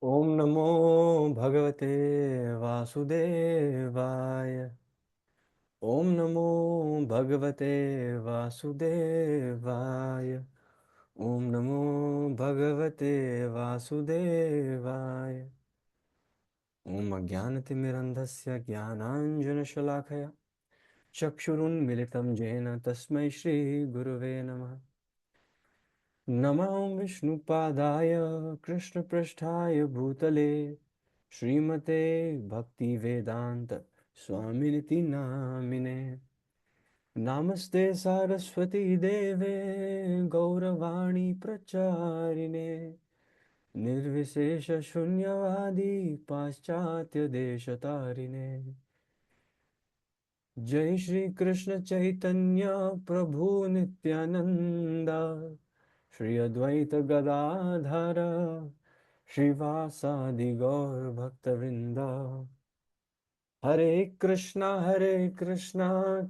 ओम नमो भगवते वासुदेवाय। ओम नमो भगवते वासुदेवाय। ओम नमो भगवते वासुदेवाय। ओम अज्ञानतिमिरन्धस्य ज्ञानाञ्जनशलाकया चक्षुरुन्मिलितं येन तस्मै श्रीगुरुवे नमः। नमो विष्णुपादाय कृष्णपृष्ठाय भूतले श्रीमते भक्तिवेदांत स्वामिनिति नामिने। नमस्ते सरस्वती देवे गौरवाणी प्रचारिणे निर्विशेष शून्यवादी पाश्चात्य देशतारिणे। जय श्री कृष्ण चैतन्य प्रभु नित्यानंद श्री अद्वैत गदाधर श्रीवासादि गौर भक्तवृंद। हरे कृष्णा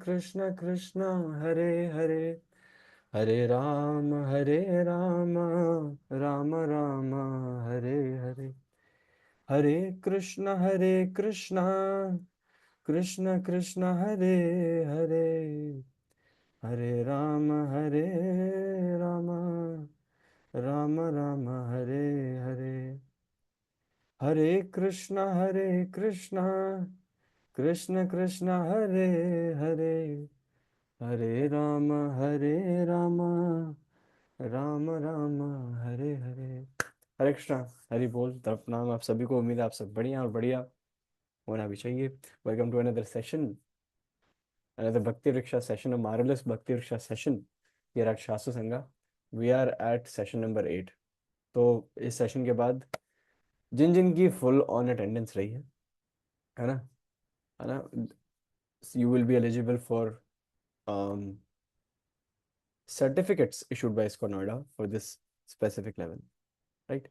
कृष्ण कृष्ण हरे हरे, हरे राम राम राम हरे हरे। हरे कृष्णा कृष्ण कृष्ण हरे हरे, हरे राम राम राम राम हरे हरे। हरे कृष्णा कृष्ण कृष्ण कृष्ण हरे हरे, हरे राम राम राम राम हरे हरे। हरे कृष्णा, हरि बोल, तरफ नाम आप सभी को। उम्मीद है आप सब बढ़िया और बढ़िया होना भी चाहिए। Welcome to another session, another bhakti रिक्शा सेशन, अ मार्वलस भक्ति रिक्शा session here at Shastra Sanga. We are at session number 8। तो इस सेशन के बाद जिन जिन की फुल ऑन अटेंडेंस रही है ना, है ना, you will be eligible for certificates issued by ISKCON Noida for this specific level, right?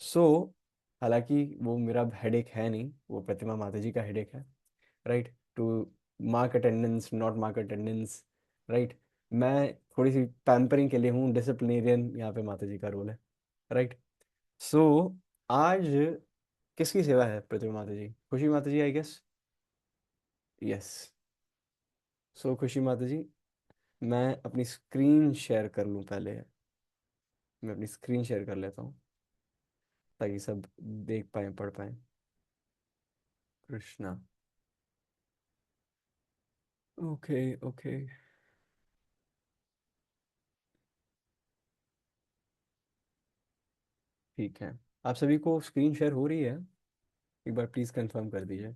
So हालांकि वो मेरा हेडेक है नहीं, वो प्रतिमा माता जी का हेडेक है, right? To mark attendance, not mark attendance, right? मैं थोड़ी सी पैम्परिंग के लिए हूँ, डिसिप्लिनेरियन यहाँ पे माता जी का रोल है, राइट? सो आज किसकी सेवा है प्रतिमा माता जी? खुशी माता जी, आई गेस। यस। सो खुशी माता जी, मैं अपनी स्क्रीन शेयर कर लूँ पहले। मैं अपनी स्क्रीन शेयर कर लेता हूँ ताकि सब देख पाए, पढ़ पाए। कृष्णा, ओके ओके, ठीक है। आप सभी को स्क्रीन शेयर हो रही है? एक बार प्लीज़ कंफर्म कर दीजिए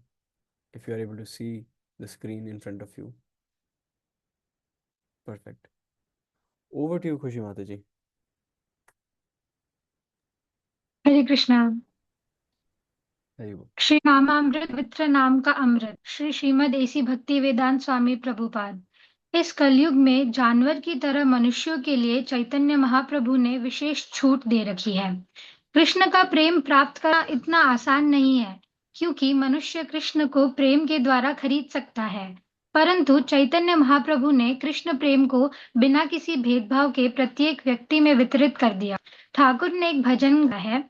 if you are able to see the screen in front of you. Perfect. Over to you Khushi माता जी। हरे कृष्णा। हरी बोल। श्री रामामृत वित्र नाम का अमृत, श्री श्रीमद एसी भक्ति वेदांत स्वामी प्रभुपाद। इस कलयुग में जानवर की तरह मनुष्यों के लिए चैतन्य महाप्रभु ने विशेष छूट दे रखी है। कृष्ण का प्रेम प्राप्त करना इतना आसान नहीं है, क्योंकि मनुष्य कृष्ण को प्रेम के द्वारा खरीद सकता है, परंतु चैतन्य महाप्रभु ने कृष्ण प्रेम को बिना किसी भेदभाव के प्रत्येक व्यक्ति में वितरित कर दिया। ठाकुर ने एक भजन गाया है,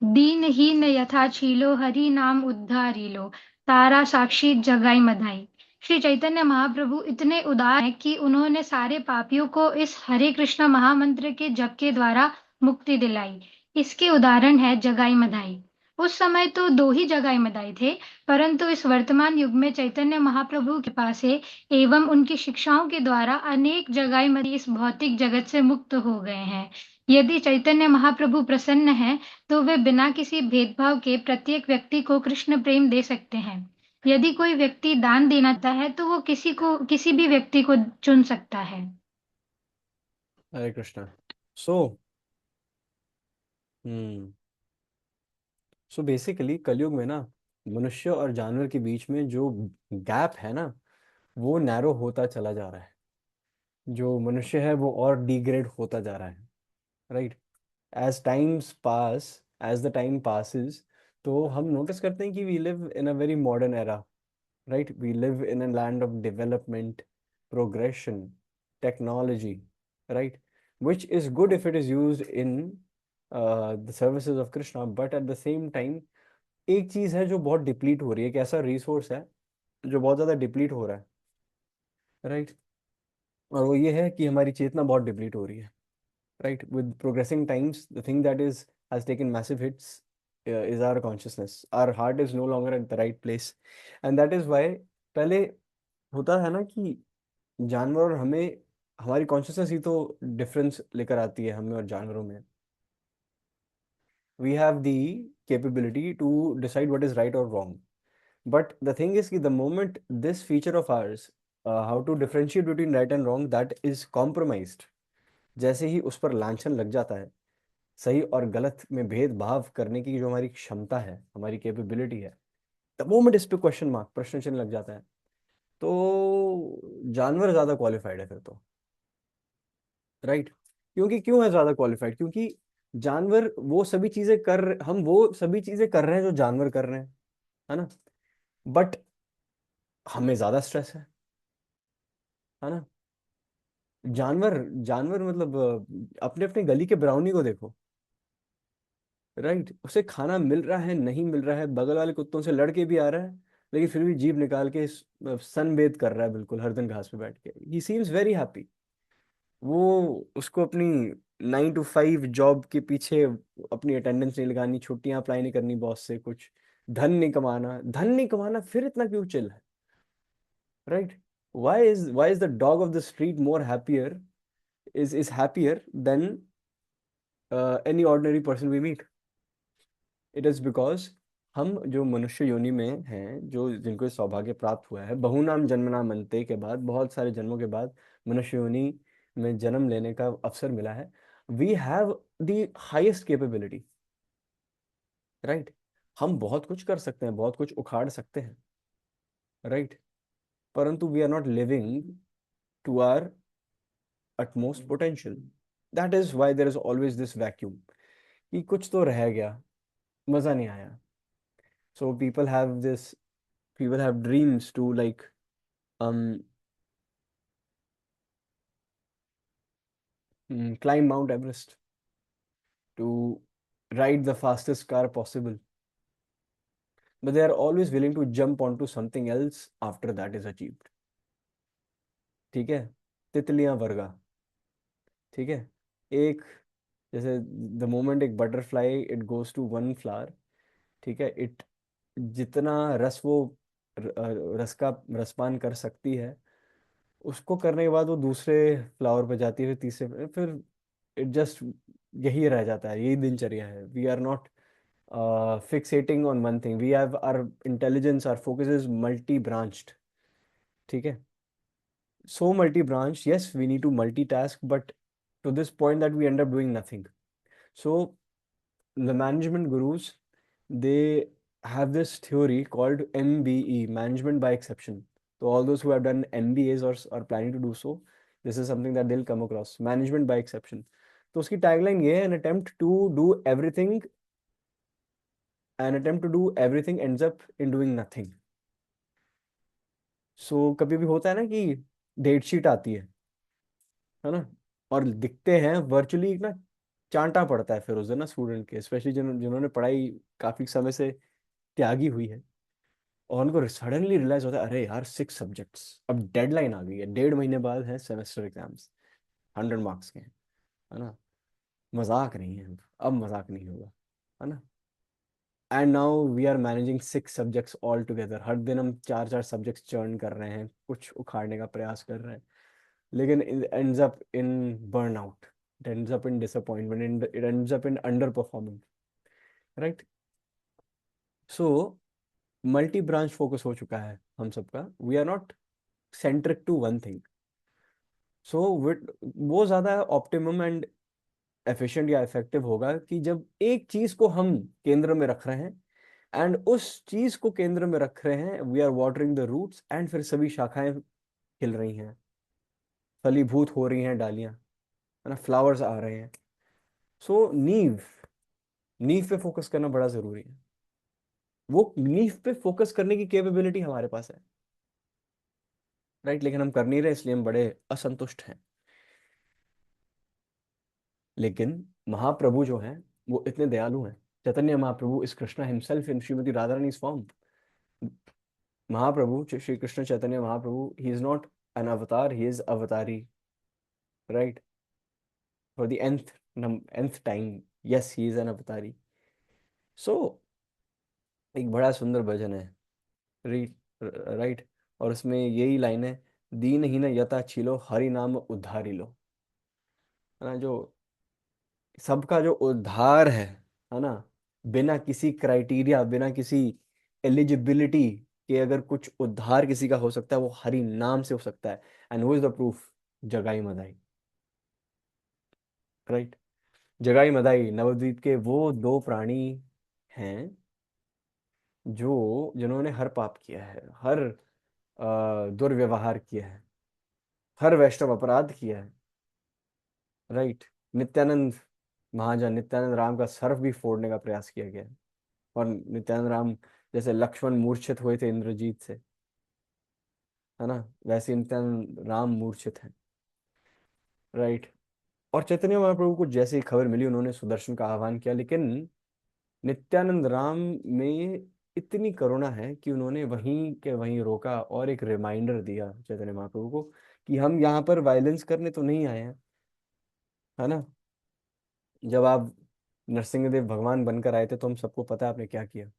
दीनहीन यथा छीलो हरि नाम उद्धारीलो, तारा साक्षी जगाई मधाई। श्री चैतन्य महाप्रभु इतने उदार हैं कि उन्होंने सारे पापियों को इस हरे कृष्ण महामंत्र के जप के द्वारा मुक्ति दिलाई। इसके उदाहरण है जगाई मधाई। उस समय तो दो ही जगाई मधाई थे, परंतु इस वर्तमान युग में चैतन्य महाप्रभु के पास से एवं उनकी शिक्षाओं के द्वारा अनेक जगाई मधाई इस भौतिक जगत से मुक्त हो गए हैं। यदि चैतन्य महाप्रभु प्रसन्न है तो वे बिना किसी भेदभाव के प्रत्येक व्यक्ति को कृष्ण प्रेम दे सकते हैं। यदि कोई व्यक्ति दान देना चाहता है तो वो किसी भी व्यक्ति को चुन सकता है। हरे कृष्णा। सो हम्म सो बेसिकली कलयुग में ना, मनुष्य और जानवर के बीच में जो गैप है ना, वो नैरो होता चला जा रहा है। जो मनुष्य है वो और डिग्रेड होता जा रहा है, right? As the time passes, तो हम नोटिस करते हैं कि we live in a very modern era, right? We live in a land of development, progression, technology, right? Which is good if it is used in the services of Krishna, but at the same time एक चीज है जो बहुत deplete हो रही है, एक ऐसा रिसोर्स है जो बहुत ज्यादा डिप्लीट हो रहा है, राइट। और वो ये है कि हमारी चेतना बहुत डिप्लीट हो रही है, right? With progressing times, the thing that is has taken massive hits is our consciousness. Our heart is no longer at the right place, and that is why पहले होता है ना कि जानवर और हमें, हमारी कॉन्शियसनेस ही तो डिफरेंस लेकर आती है हमें और जानवरों में। We have the capability to decide what is right or wrong, but the thing is कि the moment this feature of ours, how to differentiate between right and wrong, that is compromised, जैसे ही उस पर लांछन लग जाता है, सही और गलत में भेदभाव करने की जो हमारी क्षमता है, हमारी कैपेबिलिटी है, द मोमेंट इस पे क्वेश्चन मार्क, प्रश्न चिन्ह लग जाता है, तो जानवर ज्यादा क्वालिफाइड है फिर तो, राइट। क्योंकि क्यों है ज्यादा क्वालिफाइड, क्योंकि जानवर वो सभी चीजें कर, हम वो सभी चीजें कर रहे हैं जो जानवर कर रहे हैं, है ना, बट हमें ज्यादा स्ट्रेस है ना। जानवर जानवर मतलब अपने अपने गली के ब्राउनी को देखो, राइट, उसे खाना मिल रहा है नहीं मिल रहा है, बगल वाले कुत्तों से लड़के भी आ रहा है, लेकिन फिर भी जीभ निकाल के सनबेद कर रहा है बिल्कुल हर दिन घास पे बैठ के, ही सीम्स वेरी हैप्पी। वो, उसको अपनी 9 to 5 जॉब के पीछे अपनी अटेंडेंस नहीं लगानी, छुट्टियां अप्लाई नहीं करनी बॉस से, कुछ धन नहीं कमाना, फिर इतना क्यों चिल है, right. Why is the dog of the street more happier, is happier than any ordinary person we meet? It is because हम जो मनुष्य योनि में हैं, जो जिनको ये सौभाग्य प्राप्त हुआ है बहुनाम जन्मना मनते के बाद, बहुत सारे जन्मों के बाद मनुष्य योनि में जन्म लेने का अवसर मिला है, we have the highest capability, right. हम बहुत कुछ कर सकते हैं, बहुत कुछ उखाड़ सकते हैं, राइट, परंतु we are not living to our utmost potential. That is why there is always this vacuum, कि कुछ तो रह गया, मजा नहीं आया। So people have dreams to like um climb Mount Everest, to ride the fastest car possible, but they are always willing to jump onto something else after that is achieved, ठीक है, तितलियां वर्गा, ठीक है, एक, जैसे द मोमेंट एक butterfly it goes to one flower, ठीक है, इट जितना रस वो रस का रसपान कर सकती है, उसको करने के बाद वो दूसरे फ्लावर पे जाती है, फिर तीसरे फिर इट जस्ट, यही रह जाता है, यही दिनचर्या है। We are not fixating on one thing, we have our intelligence, our focus is multi branched, ठीक है, so multi branched, yes we need to multitask, but to this point that we end up doing nothing. So the management gurus, they have this theory called MBE, management by exception. So all those who have done MBAs or are planning to do so, this is something that they'll come across, management by exception. तो उसकी tagline ये है, an attempt to do everything ends up in doing nothing. सो कभी भी होता है ना कि डेट शीट आती है ना, और दिखते हैं वर्चुअली ना, चांटा पड़ता है फिर उस दिन ना स्टूडेंट के, स्पेशली जिन्होंने पढ़ाई काफी समय से त्यागी हुई है, और उनको सडनली रियलाइज होता है, अरे यार 6 सब्जेक्ट्स, अब डेडलाइन आ गई है, 1.5 महीने बाद है सेमेस्टर एग्जाम्स, 100 मार्क्स के हैं, है ना, मजाक नहीं है, अब मजाक नहीं होगा, है ना। And now we are managing 6 subjects all together, हर दिन हम 4 4 सब्जेक्ट्स चर्न कर रहे हैं, कुछ उखाड़ने का प्रयास कर रहे हैं, लेकिन it ends up in burnout, it ends up in disappointment, it ends up in underperforming, right? So multi branch focus हो चुका है हम सबका, we are not centric to one thing. So वो ज्यादा ऑप्टिमम एंड एफिशिएंट या effective होगा कि जब एक चीज को हम केंद्र में रख रहे हैं, एंड उस चीज को केंद्र में रख रहे हैं, we are watering the roots, and फिर सभी शाखाएं खिल रही हैं, फलीभूत हो रही हैं डालियां, है ना, फ्लावर्स आ रहे हैं। सो नींव नींव पे फोकस करना बड़ा जरूरी है, वो नींव पे फोकस करने की कैपेबिलिटी हमारे पास है, राइट, लेकिन हम कर नहीं रहे, इसलिए हम बड़े असंतुष्ट हैं। लेकिन महाप्रभु जो हैं, वो इतने दयालु हैं। Chaitanya Mahaprabhu is Krishna himself in Shrimati Radha Rani's form. Mahaprabhu Shri Krishna Chaitanya Mahaprabhu, he is not an avatar, he is avatari, right? For the nth time, yes, he is an avatari. So एक बड़ा सुंदर भजन है, राइट। और उसमें यही लाइन है, दीनहीन यता छिलो हरि नाम उद्धारी लो। है ना, जो सबका जो उद्धार है ना, बिना किसी क्राइटेरिया, बिना किसी एलिजिबिलिटी के अगर कुछ उद्धार किसी का हो सकता है, वो हरि नाम से हो सकता है। And who is the proof? जगाई मदाई, राइट। जगाई मदाई नवद्वीप के वो दो प्राणी हैं जो जिन्होंने हर पाप किया है, हर दुर्व्यवहार किया है, हर वैष्णव अपराध किया है, राइट। नित्यानंद महाजन, नित्यानंद राम का सर्फ भी फोड़ने का प्रयास किया गया है। और नित्यानंद राम जैसे लक्ष्मण मूर्छित हुए थे इंद्रजीत से, है ना, वैसे नित्यानंद राम मूर्छित हैं, राइट। और चैतन्य महाप्रभु को जैसे ही खबर मिली, उन्होंने सुदर्शन का आह्वान किया, लेकिन नित्यानंद राम में इतनी करुणा है कि उन्होंने वहीं के वहीं रोका और एक रिमाइंडर दिया चैतन्य महाप्रभु को कि हम यहाँ पर वायलेंस करने तो नहीं आए हैं, है ना। जब आप नरसिंहदेव भगवान बनकर आए थे तो हम सबको पता है आपने क्या किया,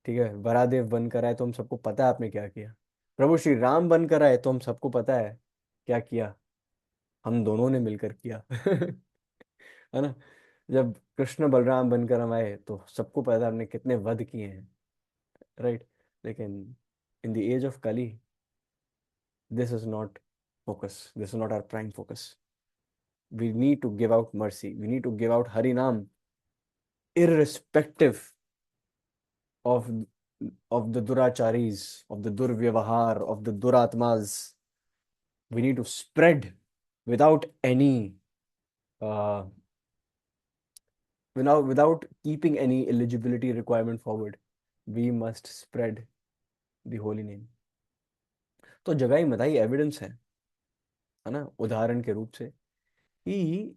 ठीक है। वरादेव बनकर आए तो हम सबको पता है आपने क्या किया। प्रभु श्री राम बनकर आए तो हम सबको पता है क्या किया, हम दोनों ने मिलकर किया। है ना। जब कृष्ण बलराम बनकर हम आए तो सबको पता है हमने कितने वध किए हैं, राइट। लेकिन in the age of Kali, this is not focus, this is not our prime focus. We need to give out mercy, we need to give out harinam irrespective of the duracharis, of the durvyavahar, of the duratmas. We need to spread without any uh, without keeping any eligibility requirement forward. We must spread the holy name. तो जगाई Madai evidence है ना, उदाहरण के रूप से कि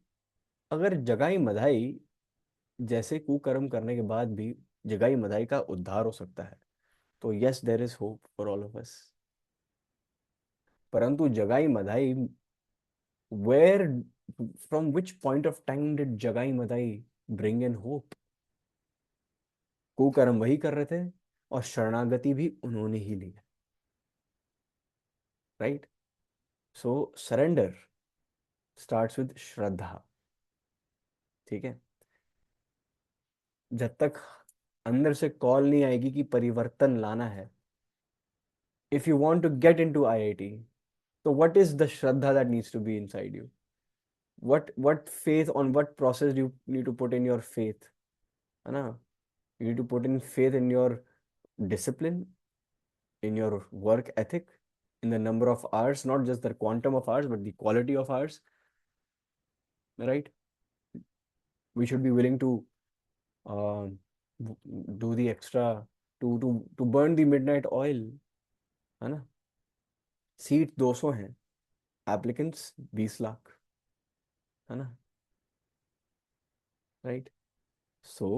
अगर जगाई मदाई जैसे कुकर्म करने के बाद भी जगाई मदाई का उद्धार हो सकता है, तो yes, there is hope for all of us. परंतु Jagai Madhai, where, from which point of time did Jagai Madhai bring in hope? कुकर्म वही कर रहे थे और शरणागति भी उन्होंने ही ली, right. So surrender starts with shraddha, ठीक है। जब तक अंदर से कॉल नहीं आएगी कि परिवर्तन लाना है, if you want to get into IIT, so what is the shraddha that needs to be inside you? What faith, on what process do you need to put in your faith? है ना, you need to put in faith in your discipline, in your work ethic, in the number of hours, not just the quantum of hours but the quality of hours, right? We should be willing to uh, do the extra, to burn the midnight oil, है ना। Seat 200 हैं, applicants 20 lakh, है ना, right. सो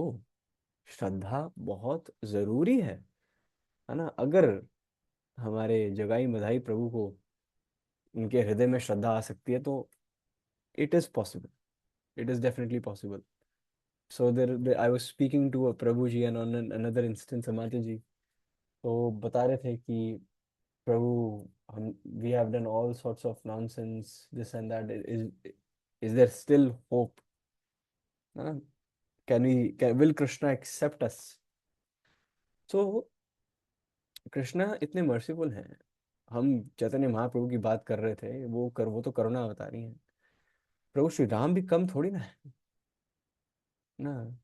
श्रद्धा बहुत जरूरी है ना। अगर हमारे जगाई मधाई प्रभु को उनके हृदय में श्रद्धा आ सकती है तो it is possible, it is definitely possible. So there I was speaking to a prabhu ji and on another instance Amatya ji, तो बता रहे थे कि प्रभु, हम we have done all sorts of nonsense, this and that, is there still hope? Can we, will Krishna accept us? So Krishna इतने merciful हैं। हम चैतन्य महाप्रभु की बात कर रहे थे, वो तो करुणा अवतारी हैं। प्रभु श्री राम भी कम थोड़ी ना है ना,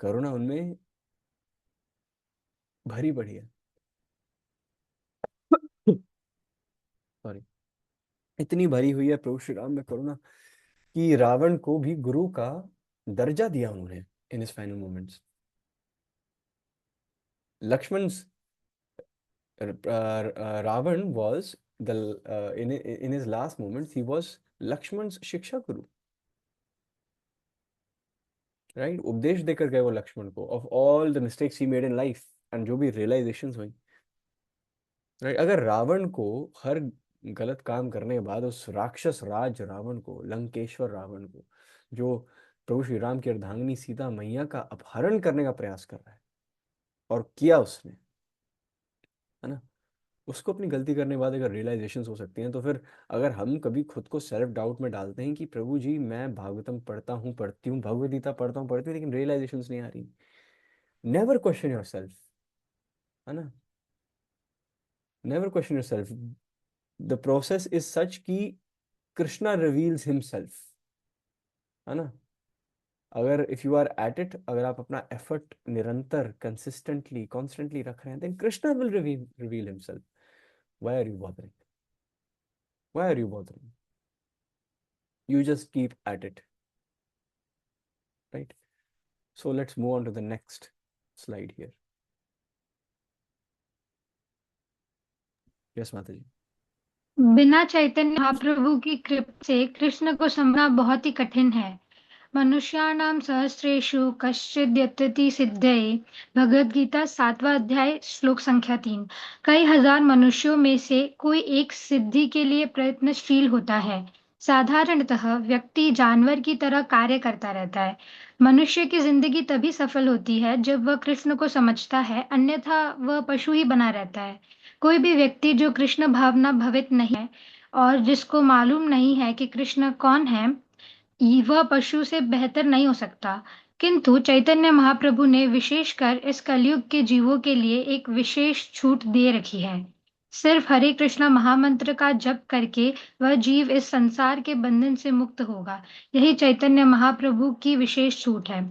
करुणा उनमें भरी पड़ी है। सॉरी, इतनी भरी हुई है प्रभु श्री राम में करुणा कि रावण को भी गुरु का दर्जा दिया उन्होंने in his final moments. Lakshman, Ravan was the in his last moments he was Lakshman's शिक्षा गुरु। राइट, उपदेश देकर गए वो लक्ष्मण को of all the mistakes he made in life and जो भी रियलाइजेशंस हुई। राइट, अगर रावण को हर गलत काम करने के बाद उस राक्षस राज रावण को, लंकेश्वर रावण को, जो प्रभु श्री राम की अर्धांगिनी सीता मैया का अपहरण करने का प्रयास कर रहा है और किया उसने, है ना, उसको अपनी गलती करने के बाद अगर रियलाइजेशंस हो सकती हैं, तो फिर अगर हम कभी खुद को सेल्फ डाउट में डालते हैं कि प्रभु जी मैं भागवतम पढ़ता हूँ, पढ़ती हूँ, भगवद गीता पढ़ता हूँ, पढ़ती हूँ, लेकिन रियलाइजेशंस नहीं आ रही, नेवर क्वेश्चन योर सेल्फ, है ना, never question yourself. The process is such कि कृष्णा रिवील्स हिमसेल्फ, है ना, अगर if you are at it, अगर आप अपना एफर्ट निरंतर कंसिस्टेंटली कॉन्स्टेंटली रख रहे हैं, then Krishna will reveal himself. Why are you bothering, why are you bothering, you just keep at it, right? So let's move on to the next slide here. Yes, Mataji. बिना चैतन्य महाप्रभु की कृपा से कृष्ण को समझना बहुत ही कठिन है। मनुष्याणां सहस्रेषु कश्चिद् यतति सिद्धये। भगवद गीता 7वां अध्याय श्लोक संख्या 3। कई हजार मनुष्यों में से कोई एक सिद्धि के लिए प्रयत्नशील होता है। साधारणतः व्यक्ति जानवर की तरह कार्य करता रहता है। मनुष्य की जिंदगी तभी सफल होती है जब वह कृष्ण को समझता है, अन्यथा वह पशु ही बना रहता है। कोई भी व्यक्ति जो कृष्ण भावना भवित नहीं है और जिसको मालूम नहीं है कि कृष्ण कौन है, वह पशु से बेहतर नहीं हो सकता। किंतु चैतन्य महाप्रभु ने विशेषकर इस कलयुग के जीवों के लिए एक विशेष छूट दे रखी है। सिर्फ हरे कृष्णा महामंत्र का जप करके वह जीव इस संसार के बंधन से मुक्त होगा। यही चैतन्य महाप्रभु की विशेष छूट है।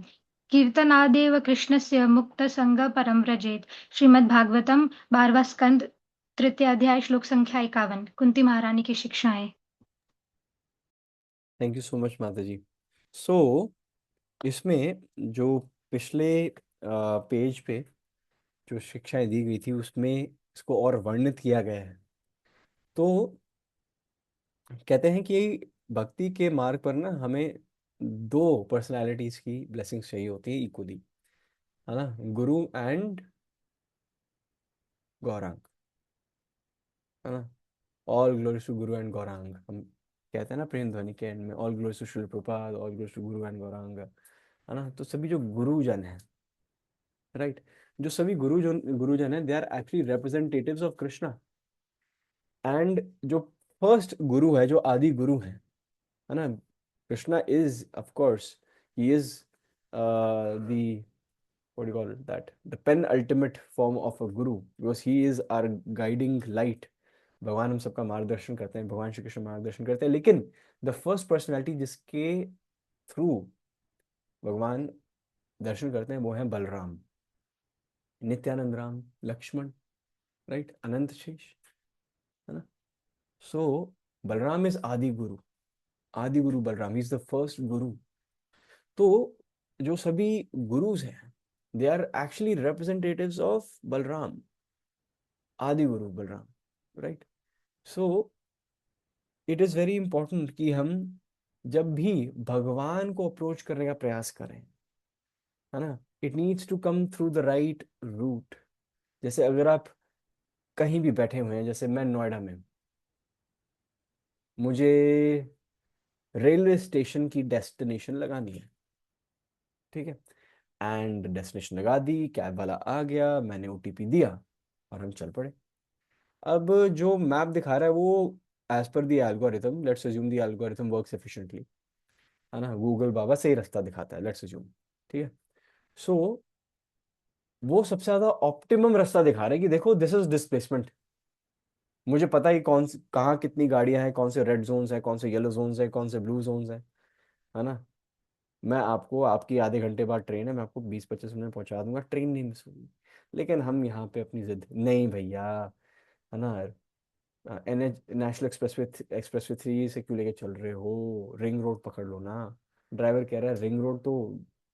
कीर्तनादेव कृष्णस्य मुक्त संग परम व्रजेत। श्रीमद् भागवतम 12वां स्कंद तृतीय अध्याय श्लोक संख्या 51। कुंती महारानी की शिक्षाएं। थैंक यू सो मच माताजी। सो इसमें जो पिछले पेज पे जो शिक्षाएं दी गई थी उसमें इसको और वर्णित किया गया है। तो कहते हैं कि भक्ति के मार्ग पर ना हमें दो पर्सनालिटीज की ब्लेसिंग्स चाहिए होती है इक्वली, है ना, गुरु एंड गौरांग, है ना, all glories to Guru and Gaurang. हम कहते हैं ना प्रेम ध्वनि के एंड में, ऑल ग्लोरीज टू शिल प्रपाद, all glories to Guru and Gaurang, है ना। तो सभी जो गुरुजन है, राइट, जो सभी गुरुजन है, they are actually representatives of Krishna. And जो फर्स्ट गुरु है, जो आदि गुरु है ना, Krishna is of course, he is the what do you call it, that the penultimate form of a guru, because he is our guiding light। भगवान हम सबका मार्गदर्शन करते हैं, भगवान श्री कृष्ण मार्गदर्शन करते हैं, लेकिन द फर्स्ट पर्सनैलिटी जिसके थ्रू भगवान दर्शन करते हैं वो है बलराम, नित्यानंद राम, लक्ष्मण, राइट, अनंत शेष, है ना। सो बलराम इज आदि गुरु, आदि गुरु बलराम इज द फर्स्ट गुरु। तो जो सभी गुरुज हैं, they are actually representatives of Balram, आदि गुरु Balram, right. So it is very important कि हम जब भी भगवान को अप्रोच करने का प्रयास करें, है ना, it needs to come through the right route. जैसे अगर आप कहीं भी बैठे हुए हैं, जैसे मैं नोएडा में हूं, मुझे रेलवे स्टेशन की डेस्टिनेशन लगानी है, ठीक है, एंड डेस्टिनेशन लगा दी, कैब वाला आ गया, मैंने ओटीपी दिया और हम चल पड़े। अब जो मैप दिखा रहा है वो एज पर the algorithm, let's assume the algorithm works efficiently, है ना, गूगल बाबा सही रास्ता दिखाता है, लेट्स अज्यूम, ठीक है। सो वो सबसे ज्यादा ऑप्टिमम रास्ता दिखा रहा है कि देखो दिस इज डिस्प्लेसमेंट, मुझे पता है कि कहाँ कितनी गाड़ियां हैं, कौन से रेड जोन्स हैं, कौन से येलो जोन्स हैं, कौन से ब्लू जोन्स हैं, है ना। मैं आपको, आपकी आधे घंटे बाद ट्रेन है, मैं आपको 20-25 मिनट में पहुंचा दूंगा, ट्रेन नहीं मिस होगी। लेकिन हम यहाँ पे अपनी जिद नहीं भैया, है ना, एनएच नेशनल एक्सप्रेसवे 3 से क्यों लेके चल रहे हो, रिंग रोड पकड़ लो ना। ड्राइवर कह रहा है रिंग रोड तो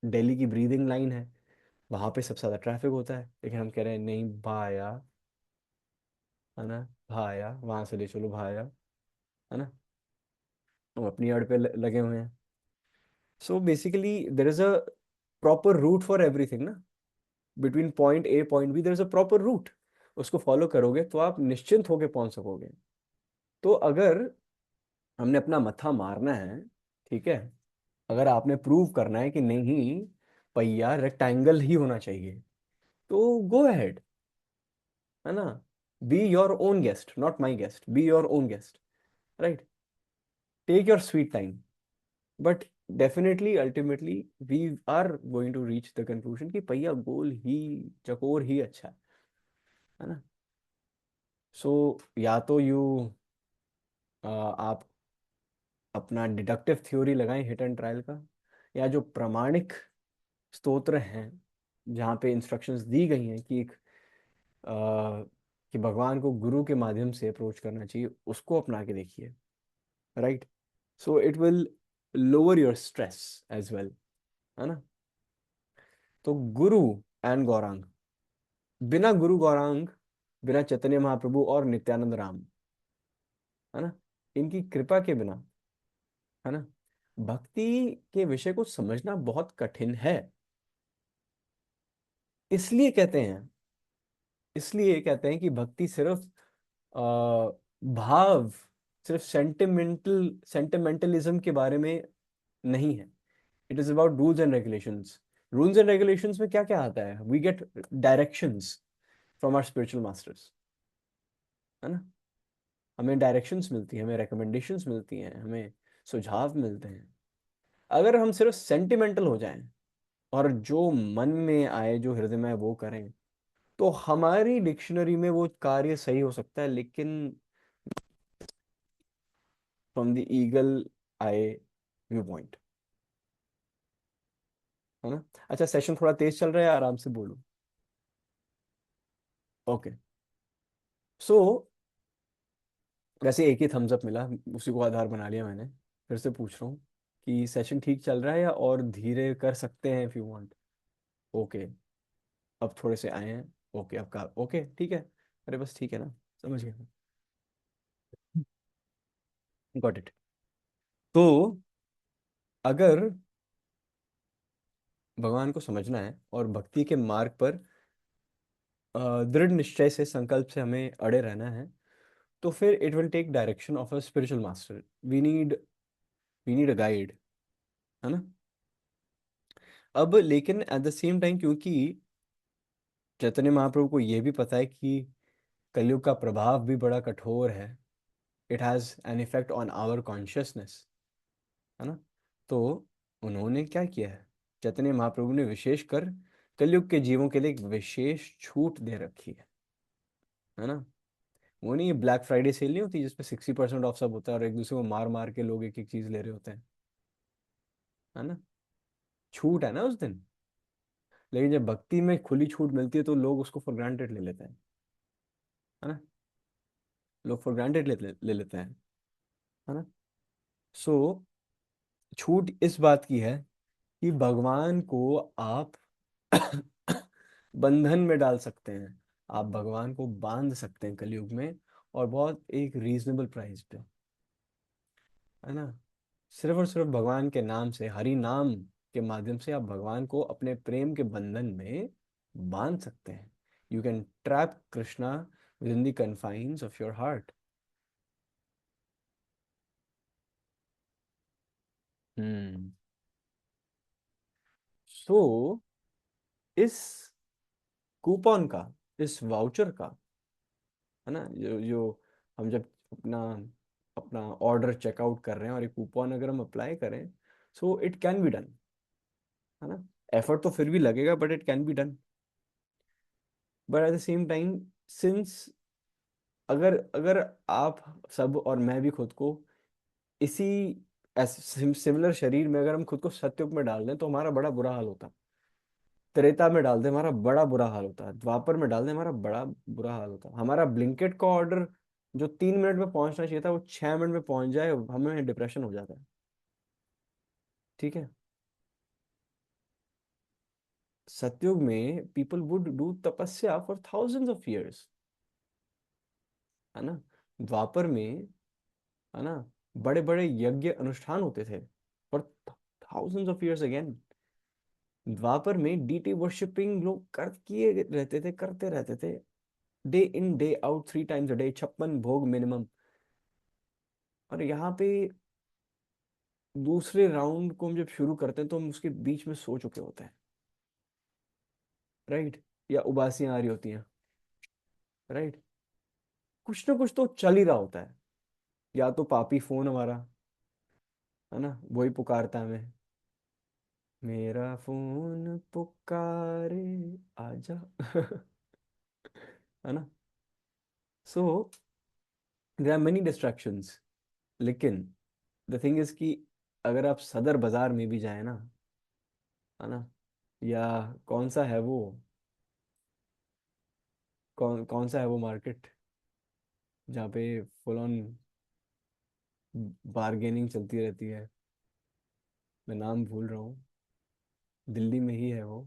दिल्ली की ब्रीदिंग लाइन है, वहां पे सबसे ज्यादा ट्रैफिक होता है, लेकिन हम कह रहे हैं नहीं भाया, है ना, भाया वहां से ले चलो भाया, है ना, हम अपनी अड़ पे लगे हुए हैं। So basically there is a proper route for everything ना, between point A point B there is a proper route, उसको फॉलो करोगे तो आप निश्चिंत होके पहुंच सकोगे। तो अगर हमने अपना मत्था मारना है, ठीक है, अगर आपने प्रूव करना है कि नहीं पहिया रेक्टेंगल ही होना चाहिए, तो गो अहेड, है ना, be your own guest not my guest, be your own guest, right, take your sweet time, but definitely ultimately we are going to reach the conclusion कि पहिया गोल ही, चकोर ही अच्छा है ना। सो या तो यू आप अपना डिडक्टिव थ्योरी लगाएं हिट एंड ट्रायल का, या जो प्रामाणिक स्तोत्र हैं जहाँ पे इंस्ट्रक्शंस दी गई हैं कि एक कि भगवान को गुरु के माध्यम से अप्रोच करना चाहिए, उसको अपना के देखिए, right. So it will lower your stress as well, है ना। तो गुरु एंड गौरांग, बिना गुरु गौरांग, बिना चैतन्य महाप्रभु और नित्यानंद राम, है ना, इनकी कृपा के बिना, है ना, भक्ति के विषय को समझना बहुत कठिन है। इसलिए कहते हैं, इसलिए कहते हैं कि भक्ति सिर्फ अ, भाव, सिर्फ सेंटिमेंटलिज्म के बारे में नहीं है। It is about rules and regulations. Rules and regulations में क्या क्या आता है? We get directions from our spiritual masters, है ना, हमें डायरेक्शंस मिलती हैं, हमें रिकमेंडेशंस मिलती हैं, हमें सुझाव मिलते हैं। अगर हम सिर्फ सेंटिमेंटल हो जाएं और जो मन में आए, जो हृदय में आए वो करें, तो हमारी डिक्शनरी में वो कार्य सही हो सकता है, लेकिन from the eagle eye view point, है ना। अच्छा, सेशन थोड़ा तेज चल रहा है, आराम से बोलो। ओके। सो वैसे एक ही थम्स अप मिला, उसी को आधार बना लिया मैंने। फिर से पूछ रहा हूँ कि सेशन ठीक चल रहा है या और धीरे कर सकते हैं इफ यू वांट। ओके, अब थोड़े से आए हैं। ओके, अब का ओके ठीक है। अरे बस ठीक है ना, समझ गया। Got it. तो अगर भगवान को समझना है और भक्ति के मार्ग पर दृढ़ निश्चय से, संकल्प से हमें अड़े रहना है, तो फिर it will take direction of a spiritual master. We need a guide, है ना। अब लेकिन एट द सेम टाइम, क्योंकि चैतन्य महाप्रभु को यह भी पता है कि कलयुग का प्रभाव भी बड़ा कठोर है, it has an effect on our consciousness, है ना। तो उन्होंने क्या किया है, चैतन्य महाप्रभु ने विशेष कर कलयुग के जीवों के लिए एक विशेष छूट दे रखी है ना। वो नहीं, ब्लैक फ्राइडे सेल नहीं होती जिसपे 60% ऑफ सब होता है और एक दूसरे को मार मार के लोग एक एक चीज ले रहे होते हैं, है ना। छूट है ना उस दिन, लेकिन जब भक्ति में खुली छूट मिलती है तो लोग उसको फॉर ग्रांटेड ले लेते हैं, है ना। लोग फॉर ग्रांटेड ले लेते हैं, है ना। सो छूट इस बात की है कि भगवान को आप बंधन में डाल सकते हैं, आप भगवान को बांध सकते हैं कलयुग में, और बहुत एक रीजनेबल प्राइस पे, है ना। सिर्फ और सिर्फ भगवान के नाम से, हरि नाम के माध्यम से आप भगवान को अपने प्रेम के बंधन में बांध सकते हैं। You can trap Krishna within the confines of your heart. Hmm. So इस कूपन का, इस वाउचर का, है ना, जो जो हम जब अपना अपना ऑर्डर चेकआउट कर रहे हैं और एक कूपन अगर हम अप्लाई करें, so it can be done, है ना। एफर्ट तो फिर भी लगेगा, but it can be done. But at the same time, since अगर अगर आप सब और मैं भी खुद को इसी सिमिलर शरीर में अगर हम खुद को सत्युग में डाल दें तो हमारा बड़ा बुरा हाल होता। त्रेता में डाल दें हमारा बड़ा बुरा हाल होता है, द्वापर में डाल दें हमारा बड़ा बुरा हाल होता है। हमारा ब्लिंकेट का ऑर्डर जो 3 मिनट में पहुंचना चाहिए था वो 6 मिनट में पहुंच जाए, हमें डिप्रेशन हो जाता है, ठीक है। सतयुग में पीपल वुड डू तपस्या फॉर थाउजेंड्स ऑफ ईयर्स, है ना। द्वापर में, है ना, बड़े बड़े यज्ञ अनुष्ठान होते थे for thousands of years again. Dwapar में डीटी वर्शिपिंग लोग किए रहते थे, करते रहते थे, day in day out, 3 times a day, 56 भोग मिनिमम। और यहाँ पे दूसरे राउंड को हम जब शुरू करते हैं तो हम उसके बीच में सो चुके होते हैं, राइट? या उबासियां आ रही होती हैं, राइट? कुछ ना कुछ तो चल ही रहा होता है। या तो पापी फोन हमारा, है ना, वही पुकारता है हमें, मेरा फोन पुकारे, आजा। है ना? So there are many distractions. लेकिन द थिंग इज कि अगर आप सदर बाजार में भी जाए ना, है ना, या कौन सा है वो, कौन कौन सा है वो मार्केट जहाँ पे फुल ऑन बार्गेनिंग चलती रहती है, मैं नाम भूल रहा हूँ, दिल्ली में ही है वो,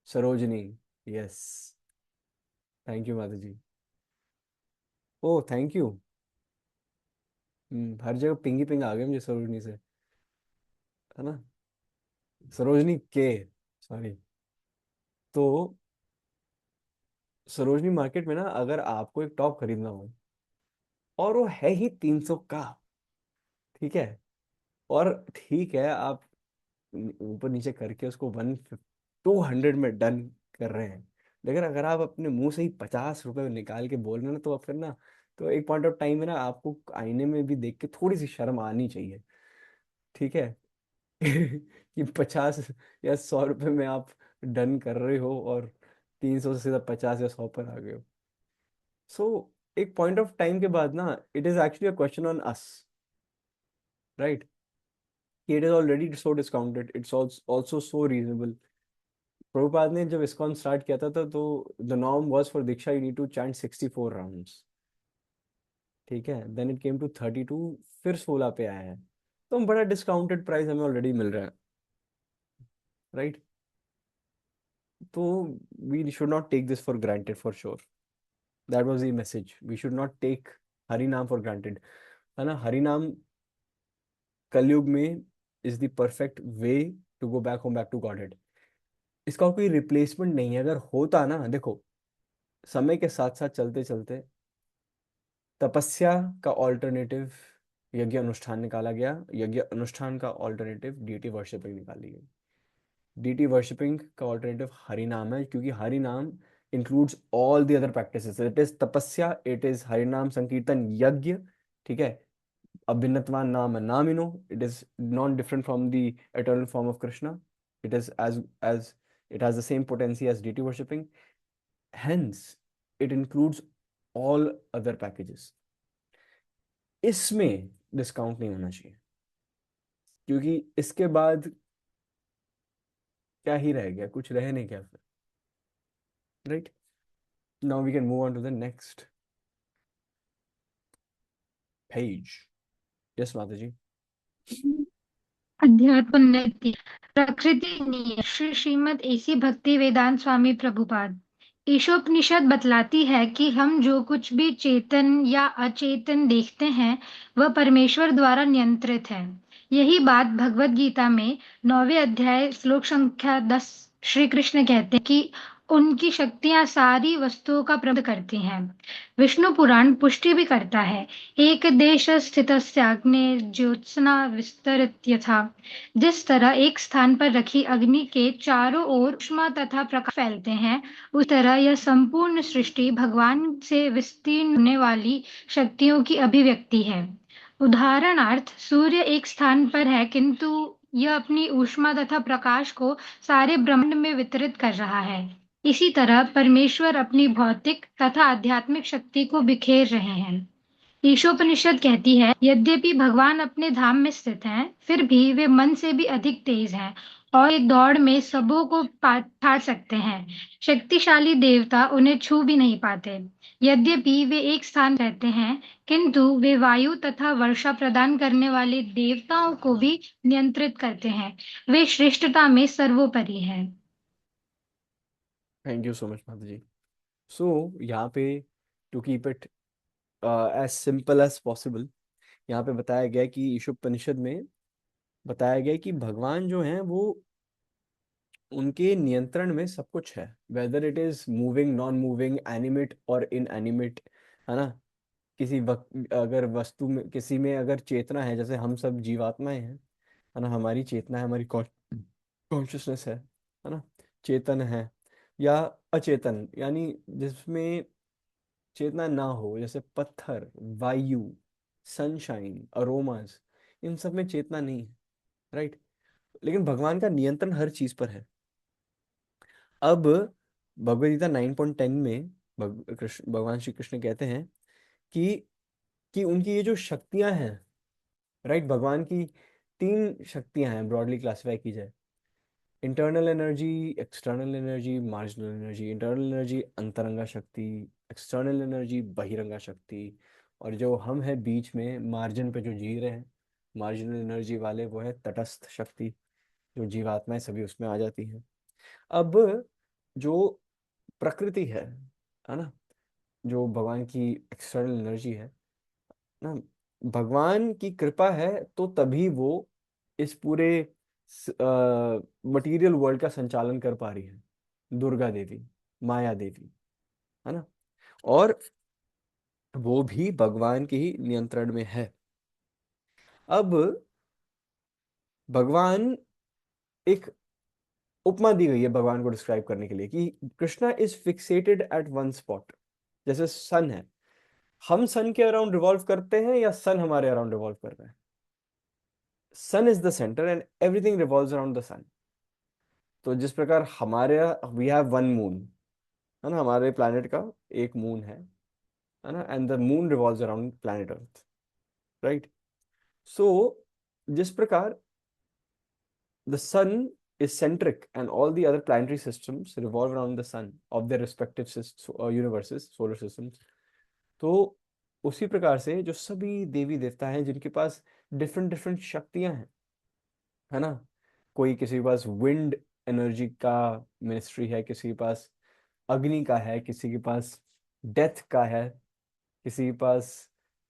Sarojini. Yes, thank you mata ji. Oh thank you. हर जगह पिंगी पिंग आ गए मुझे सरोजनी से, है ना, सरोजनी के, सॉरी। तो सरोजनी मार्केट में ना अगर आपको एक टॉप खरीदना हो और वो है ही 300 का, ठीक है, और ठीक है आप ऊपर नीचे करके उसको 200 में डन कर रहे हैं, लेकिन अगर आप अपने मुंह से ही 50 रुपए निकाल के बोल रहे हैं ना, तो फिर ना, तो एक पॉइंट ऑफ टाइम में ना आपको आईने में भी देख के थोड़ी सी शर्म आनी चाहिए, ठीक है? कि 50 या 100 रुपए में आप डन कर रहे हो और 300 से सीधा 50 या 100 पर आ गए हो। सो एक पॉइंट ऑफ टाइम के बाद ना, it is actually a question on us, right? It is already so discounted, it's also so reasonable. Prabhupada ने जब इस्कॉन स्टार्ट किया था तो the norm was for diksha you need to chant 64 rounds, ठीक है, देन इट केम टू 32, फिर 16 पे आया है, तो हम बड़ा डिस्काउंटेड प्राइस हमें ऑलरेडी मिल रहा है, राइट? तो we should not take this for granted for sure. That was the message, we should not take Hari Naam for granted, है ना? हरि नाम कलयुग में is the perfect way to go back home, back to God. इसका कोई replacement नहीं है। अगर होता ना, देखो, समय के साथ साथ चलते चलते तपस्या का ऑल्टरनेटिव यज्ञ अनुष्ठान निकाला गया, यज्ञ अनुष्ठान का ऑल्टरनेटिव डीटी वर्शिपिंग निकाली गई। डीटी वर्शिपिंग का ऑल्टरनेटिव हरि नाम है, क्योंकि हरि नाम includes all the other practices, it is tapasya, it is Hari naam sankirtan yagya, ठीक है? अभिन्नत्वा नाम नामिनो, it is not different from the eternal form of Krishna, it is as it has the same potency as deity worshipping, hence it includes all other packages। इसमें discount नहीं होना चाहिए, क्योंकि इसके बाद क्या ही रह गया, कुछ रहे नहीं क्या फिर, right? Now we can move on to the next page. Yes माता जी। अध्यात्म उन्नति, प्रकृति नियम, श्री श्रीमद एसी भक्ति वेदांत स्वामी प्रभुपाद। ईशोपनिषद बतलाती है कि हम जो कुछ भी चेतन या अचेतन देखते हैं वह परमेश्वर द्वारा नियंत्रित है। यही बात भगवत गीता में 9वें अध्याय श्लोक संख्या 10 श्री कृष्ण कहते हैं कि उनकी शक्तियां सारी वस्तुओं का प्रबंध करती हैं। विष्णु पुराण पुष्टि भी करता है, एक देश स्थितस्याग्ने ज्योत्सना विस्तरत यथा। जिस तरह एक स्थान पर रखी अग्नि के चारों ओर ऊष्मा तथा प्रकाश फैलते हैं, उस तरह यह संपूर्ण सृष्टि भगवान से विस्तीर्ण होने वाली शक्तियों की अभिव्यक्ति है। उदाहरणार्थ, सूर्य एक स्थान पर है किंतु यह अपनी ऊष्मा तथा प्रकाश को सारे ब्रह्मांड में वितरित कर रहा है। इसी तरह परमेश्वर अपनी भौतिक तथा आध्यात्मिक शक्ति को बिखेर रहे हैं। ईशोपनिषद कहती है, यद्यपि भगवान अपने धाम में स्थित हैं, फिर भी वे मन से भी अधिक तेज हैं और एक दौड़ में सबों को फाड़ सकते हैं। शक्तिशाली देवता उन्हें छू भी नहीं पाते। यद्यपि वे एक स्थान रहते हैं, किंतु वे वायु तथा वर्षा प्रदान करने वाले देवताओं को भी नियंत्रित करते हैं। वे श्रेष्ठता में सर्वोपरि हैं। थैंक यू सो मच माता जी। सो यहाँ पे, to keep it as simple as possible, यहाँ पे बताया गया कि ईशोपनिषद में बताया गया कि भगवान जो हैं वो उनके नियंत्रण में सब कुछ है, whether it is moving, non moving, animate और इन एनिमेट, है ना। किसी वक्त अगर वस्तु में, किसी में अगर चेतना है, जैसे हम सब जीवात्माएं हैं, है ना, हमारी चेतना है, हमारी कॉन्शियसनेस है ना, चेतन है, या अचेतन, यानी जिसमें चेतना ना हो, जैसे पत्थर, वायु, सनशाइन, अरोमास, इन सब में चेतना नहीं है, राइट। लेकिन भगवान का नियंत्रण हर चीज पर है। अब भगवद गीता 9.10 में भगवान श्री कृष्ण कहते हैं कि उनकी ये जो शक्तियां हैं, राइट, भगवान की तीन शक्तियां हैं, ब्रॉडली क्लासिफाई की जाए। Internal energy, external energy, marginal energy. Internal energy antaranga shakti, external energy बहिरंगा शक्ति, और जो हम है बीच में मार्जिन पे जो जी रहे हैं, मार्जिनल एनर्जी वाले, वो है तटस्थ शक्ति, जो जीवात्माएं सभी उसमें आ जाती हैं। अब जो प्रकृति है ना, जो भगवान की एक्सटर्नल एनर्जी है ना, भगवान की कृपा है तो तभी वो इस पूरे मटेरियल वर्ल्ड का संचालन कर पा रही है, दुर्गा देवी, माया देवी, है ना। और वो भी भगवान के ही नियंत्रण में है। अब भगवान, एक उपमा दी गई है भगवान को डिस्क्राइब करने के लिए कि Krishna is fixated at one spot. जैसे सन है, हम सन के अराउंड रिवॉल्व करते हैं या सन हमारे अराउंड रिवॉल्व कर रहा है? Sun is the centre and everything revolves around the sun. तो जिस प्रकार हमारे, वी हैव वन मून, है ना, हमारे प्लैनेट का एक मून है ना, and the moon revolves around planet earth, right. So जिस प्रकार the sun is centric and all the other planetary systems revolve around the sun of their respective universes, solar systems, तो उसी प्रकार से जो सभी देवी देवता हैं जिनके पास डिफरेंट डिफरेंट शक्तियां हैं, है ना, कोई किसी के पास विंड एनर्जी का मिनिस्ट्री है, किसी के पास अग्नि का है, किसी के पास डेथ का है, किसी के पास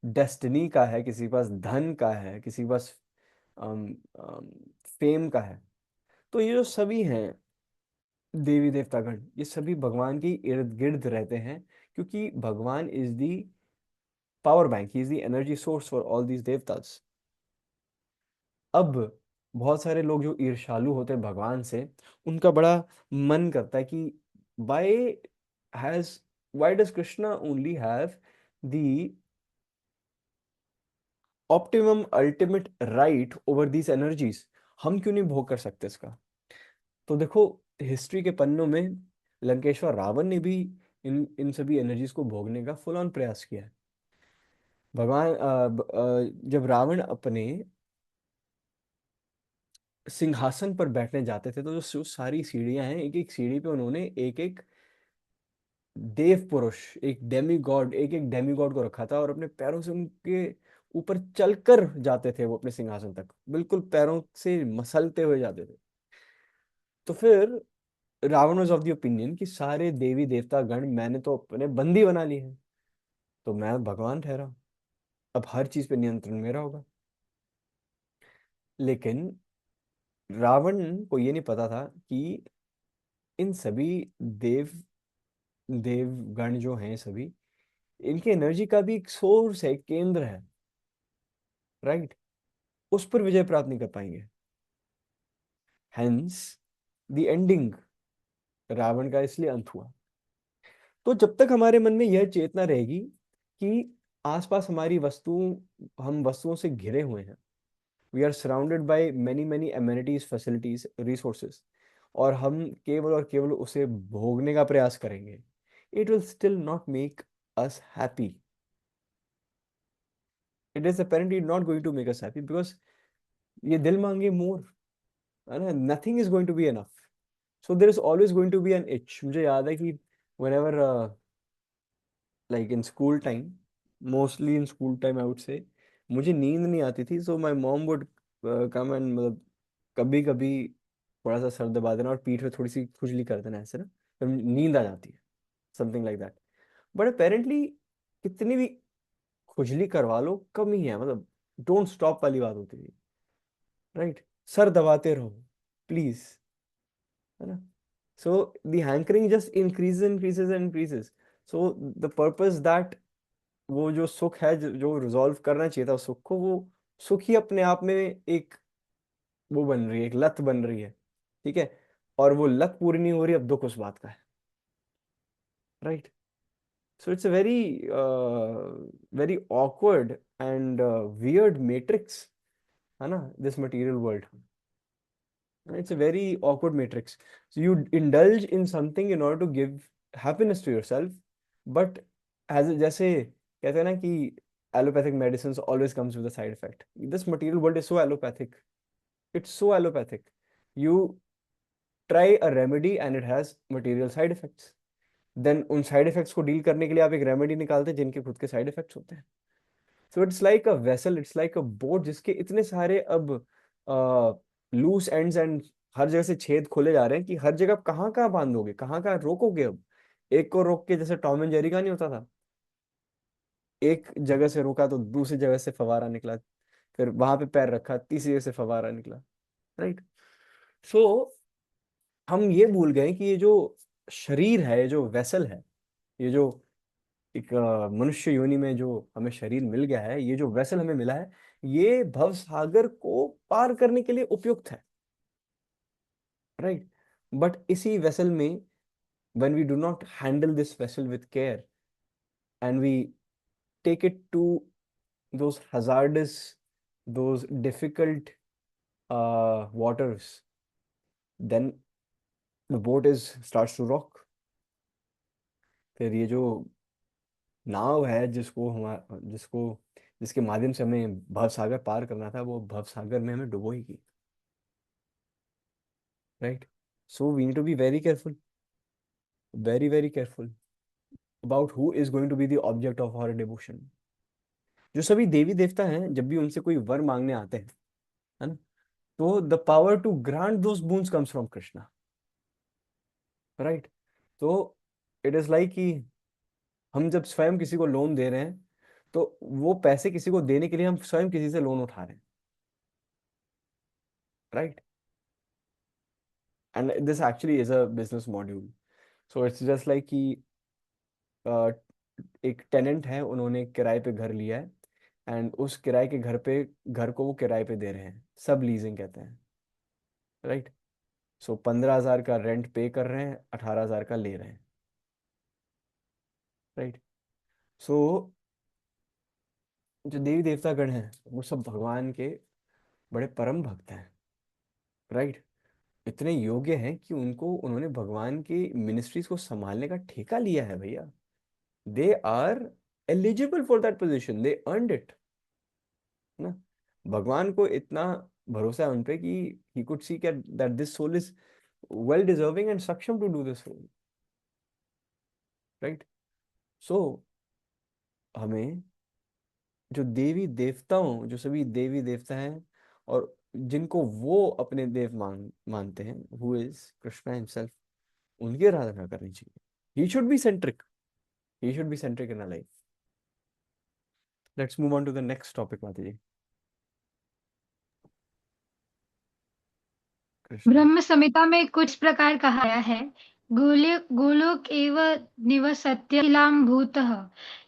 डेस्टिनी का है, किसी के पास धन का है, किसी के पास फेम का है। तो ये जो सभी हैं देवी देवतागण, ये सभी भगवान के इर्द गिर्द रहते हैं, क्योंकि Bhagwan is the power bank, he is the energy source for all these devtas. अब बहुत सारे लोग जो ईर्ष्यालु होते हैं भगवान से, उनका बड़ा मन करता है कि why has why does Krishna only have the optimum ultimate right over these energies, हम क्यों नहीं भोग कर सकते इसका? तो देखो, हिस्ट्री के पन्नों में लंकेश्वर रावण ने भी इन इन सभी एनर्जीज को भोगने का फुल ऑन प्रयास किया है। भगवान जब रावण अपने सिंहासन पर बैठने जाते थे, तो जो सारी सीढ़ियां हैं, एक एक सीढ़ी पे उन्होंने एक एक देव पुरुष, एक एक डेमी गॉड को रखा था, और अपने पैरों से उनके ऊपर चलकर जाते थे वो अपने सिंहासन तक, बिल्कुल पैरों से मसलते हुए जाते थे। तो फिर Ravan was of the opinion कि सारे देवी देवता गण मैंने तो अपने बंदी बना लिए हैं, तो मैं भगवान ठहरा, अब हर चीज पे नियंत्रण मेरा होगा। लेकिन रावण को ये नहीं पता था कि इन सभी देव देवगण जो हैं सभी, इनकी एनर्जी का भी एक सोर्स है, एक केंद्र है, राइट। उस पर विजय प्राप्त नहीं कर पाएंगे। हेंस द एंडिंग, रावण का इसलिए अंत हुआ। तो जब तक हमारे मन में यह चेतना रहेगी कि आसपास हमारी हम वस्तुओं से घिरे हुए हैं, we are surrounded by many many amenities, facilities, resources, और हम केवल और केवल उसे भोगने का प्रयास करेंगे, it will still not make us happy. It is apparently not going to make us happy, because ये दिल मांगे मोर, है ना, nothing is going to be enough. So there is always going to be an itch. मुझे याद है कि whenever like in school time, mostly in school time I would say, मुझे नींद नहीं आती थी, so my mom would come and मतलब कभी कभी थोड़ा सा सर दबा देना और पीठ में थोड़ी सी खुजली कर देना, ऐसे ना, फिर नींद आ जाती है, something like that. But apparently कितनी भी खुजली करवा लो कम ही है, मतलब डोंट स्टॉप वाली बात होती थी, राइट। सर दबाते रहो प्लीज, है ना? So the hankering just increases, increases and increases. So the purpose that वो जो सुख है, जो रिजॉल्व करना चाहिए था उस सुख को, वो सुख ही अपने आप में एक वो बन रही है, एक लत बन रही है। ठीक है, और वो लत पूरी नहीं हो रही, अब दुख उस बात का है। Right? So it's a very very awkward and weird matrix, है ना, this material world. It's a very awkward matrix. So you indulge in something in order to give happiness to yourself, but as जैसे कहते हैं ना कि allopathic medicines always comes with a side effect. This material world is so allopathic. It's so allopathic. You try a remedy and it has material side effects. Then उन side effects को deal करने के लिए आप एक remedy निकालते हैं जिनके खुद के side effects होते हैं। So it's like a vessel, it's like a boat जिसके इतने सारे अब लूज एंड्स एंड हर जगह से छेद खोले जा रहे हैं कि हर जगह आप कहाँ कहाँ बांधोगे, कहाँ कहाँ रोकोगे अब। एक को रोक के, जैसे टॉम एंड जेरी का नहीं होता था, एक जगह से रोका तो दूसरी जगह से फवारा निकला, फिर वहां पे पैर रखा, तीसरी जगह से फवारा निकला। राइट? सो हम ये भूल गए कि ये जो शरीर है, ये जो वेसल है, ये जो एक मनुष्य योनि में जो हमें शरीर मिल गया है, ये जो वेसल हमें मिला है, ये भव सागर को पार करने के लिए उपयुक्त है। राइट? बट इसी वेसल में, when we do not handle this vessel with care and we take it to those hazardous, those difficult waters, then the boat is starts to rock. फिर ये जो नाव है, जिसके माध्यम से हमें भव सागर पार करना था, वो भव सागर में हमें डुबो ही की। Right? So we need to be very careful, very very careful about who is going to be the object of our devotion. जो सभी देवी देवता हैं, जब भी उनसे कोई वर मांगने आते हैं, है ना, तो the power to grant those boons comes from Krishna. Right? तो इट इज लाइक कि हम जब स्वयं किसी को लोन दे रहे हैं, तो वो पैसे किसी को देने के लिए हम स्वयं किसी से लोन उठा रहे हैं। Right? And this actually is a business module. So it's just like कि एक टेनेंट है, उन्होंने किराए पे घर लिया है, एंड उस किराए के घर को वो किराए पे दे रहे हैं, सब लीजिंग कहते हैं। राइट? सो 15,000 का रेंट पे कर रहे हैं, 18,000 का ले रहे हैं। राइट? सो जो देवी देवता गण हैं, वो सब भगवान के बड़े परम भक्त हैं। राइट? इतने योग्य हैं कि उन्होंने भगवान की मिनिस्ट्रीज को संभालने का ठेका लिया है भैया। They are eligible for that position, they earned it ना। भगवान को इतना भरोसा है उनपे कि he could see that this soul is well deserving and saksham to do this role. Right? So हमें जो सभी देवी देवता हैं और जिनको वो अपने देव मानते हैं, हु इज कृष्णा हिमसेल्फ, उनकी आराधना करनी चाहिए। He should be centric, he should be centric in a life. Let's move on to the next topic, माता जी। कृष्ण। ब्रह्म संहिता में कुछ प्रकार कहा गया है। गोलोक एव निवसत्यखिलाम भूतः।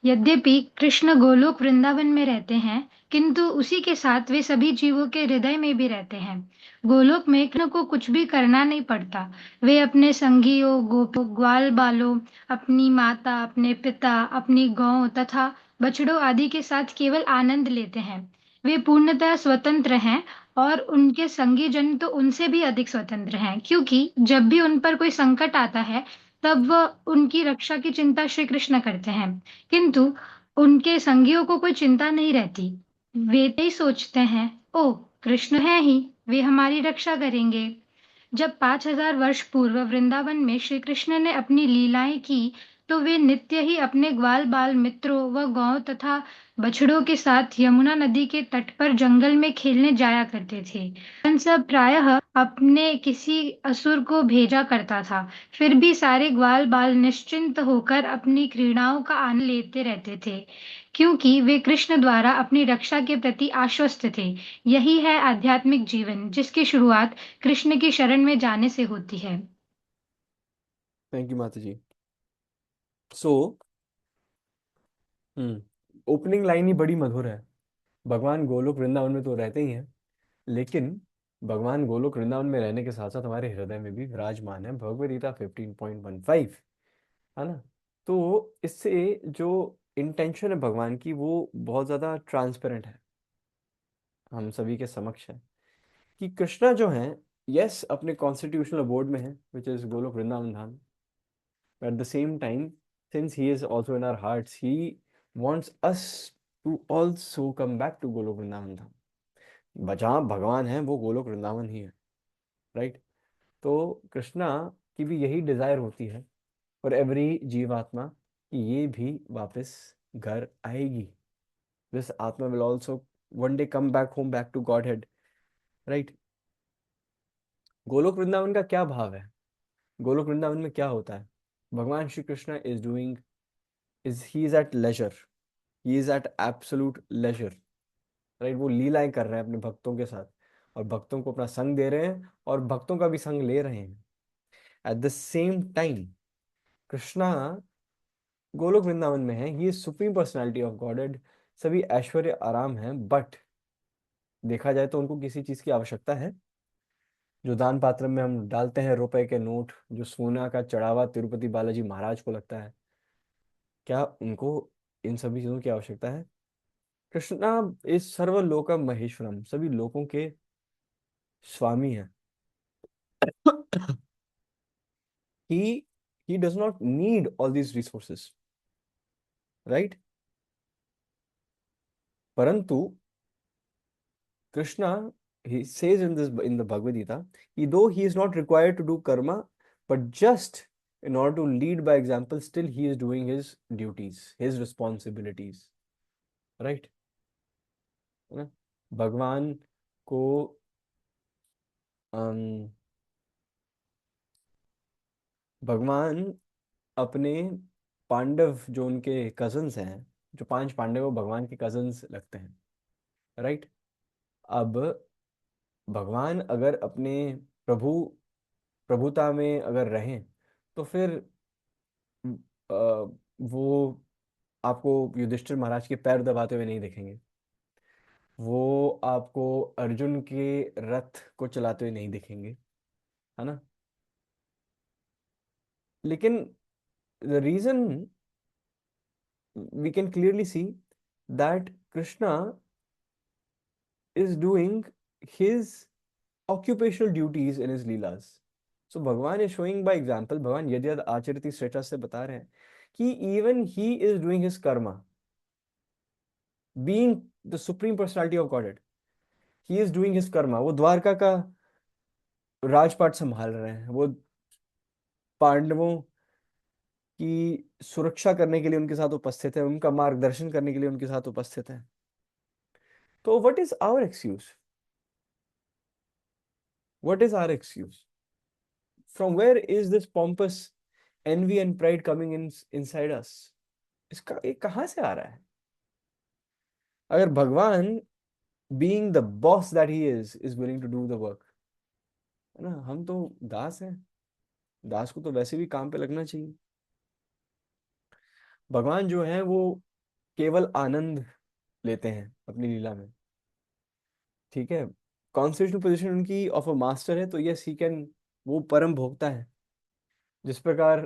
यद्यपि कृष्ण गोलोक वृंदावन में रहते हैं, किंतु उसी के साथ वे सभी जीवों के हृदय में भी रहते हैं। गोलोक में कृष्ण को कुछ भी करना नहीं पड़ता। वे अपने संगियों, गोपों, ग्वाल बालों, अपनी माता, अपने पिता, अपनी गौ तथा बछड़ों आदि के साथ केवल आनंद लेते हैं। वे पूर्णतः स्वतंत्र हैं और उनके संगी जन तो उनसे भी अधिक स्वतंत्र हैं, क्योंकि जब भी उन पर कोई संकट आता है, तब वह उनकी रक्षा की चिंता श्री कृष्ण करते हैं, किंतु उनके संगियों को कोई चिंता नहीं रहती। वे तो ही सोचते हैं, ओ कृष्ण है ही, वे हमारी रक्षा करेंगे। जब 5,000 वर्ष पूर्व वृंदावन में श्री कृष्ण ने अपनी लीलाएं की, तो वे नित्य ही अपने ग्वाल बाल मित्रों व गौ तथा बछड़ों के साथ यमुना नदी के तट पर जंगल में खेलने जाया करते थे। कंस प्रायः अपने किसी असुर को भेजा करता था, फिर भी सारे ग्वाल बाल निश्चिंत होकर अपनी क्रीड़ाओं का आनंद लेते रहते थे, क्योंकि वे कृष्ण द्वारा अपनी रक्षा के प्रति आश्वस्त थे। यही है आध्यात्मिक जीवन, जिसकी शुरुआत कृष्ण की शरण में जाने से होती है। Thank you mata ji. So opening line ही बड़ी मधुर है। भगवान गोलोक वृंदावन में तो रहते ही हैं, लेकिन भगवान गोलोक वृंदावन में रहने के साथ साथ हमारे हृदय में भी विराजमान है। भगवद गीता 15.15, है ना। तो इससे जो इंटेंशन है भगवान की, वो बहुत ज़्यादा ट्रांसपेरेंट है, हम सभी के समक्ष है। कि कृष्णा जो है, यस, अपने कॉन्स्टिट्यूशनल अबोर्ड में है, which is Golok Vrindavan Dham. But at the same time, since he is also in our hearts, he wants us to also come back to Golok Vrindavan Dham. जहाँ भगवान है वो गोलोक वृंदावन ही है, राइट। तो कृष्णा की भी यही डिजायर होती है फॉर एवरी जीवात्मा कि ये भी वापस घर आएगी। दिस आत्मा will also one day come back home, back to Godhead, right. Golok Vrindavan का क्या भाव है? गोलोक वृंदावन में क्या होता है? भगवान Shri Krishna is doing, is he is at leisure, he is at absolute leisure, right. वो लीलाएं कर रहे हैं अपने भक्तों के साथ, और भक्तों को अपना संग दे रहे हैं, और भक्तों का भी संग ले रहे हैं। Eight the same time Krishna Golok Vrindavan में है, he is supreme personality of godhead. सभी ऐश्वर्य आराम है, बट देखा जाए तो उनको किसी चीज की आवश्यकता है? जो दान पात्र में हम डालते हैं रुपए के नोट, जो सोना का चढ़ावा तिरुपति बालाजी महाराज को लगता है, क्या उनको इन सभी चीजों की आवश्यकता है? कृष्णा इस सर्वलोकम महेश्वरम, सभी लोगों के स्वामी है। he does not need all these resources, right? परंतु Krishna, he says in this, in the Bhagavad Gita, though he is not required to do karma, but just in order to lead by example, still he is doing his duties, his responsibilities, right? है ना? भगवान को भगवान अपने पांडव, जो उनके cousins हैं, जो 5 पांडव, वो भगवान के कजन्स लगते हैं, राइट। अब भगवान अगर अपने प्रभु प्रभुता में अगर रहें, तो फिर अ, वो आपको युधिष्ठिर महाराज के पैर दबाते हुए नहीं देखेंगे, वो आपको अर्जुन के रथ को चलाते हुए नहीं दिखेंगे, है ना। लेकिन the reason we can clearly see that Krishna is doing his occupational duties in his leelas. So Bhagwan is showing by example, Bhagwan Yadyad Achariti Shreta से बता रहे हैं कि even he is doing his karma, being the supreme personality of Godhead, he is doing his karma। वो द्वारका का राजपाट संभाल रहे हैं, वो पांडवों की सुरक्षा करने के लिए उनके साथ उपस्थित है, उनका मार्गदर्शन करने के लिए उनके साथ उपस्थित है। तो what is our excuse? What is our excuse? From where is this pompous envy and pride coming in inside us? इसका ये कहाँ से आ रहा है? अगर भगवान being the boss that he is willing to do the work, है ना। हम तो दास हैं, दास को तो वैसे भी काम पे लगना चाहिए। भगवान जो है वो केवल आनंद लेते हैं अपनी लीला में, ठीक है। कॉन्स्टिट्यूशनल पोजीशन उनकी ऑफ अ मास्टर है, तो यस ही कैन, वो परम भोक्ता है। जिस प्रकार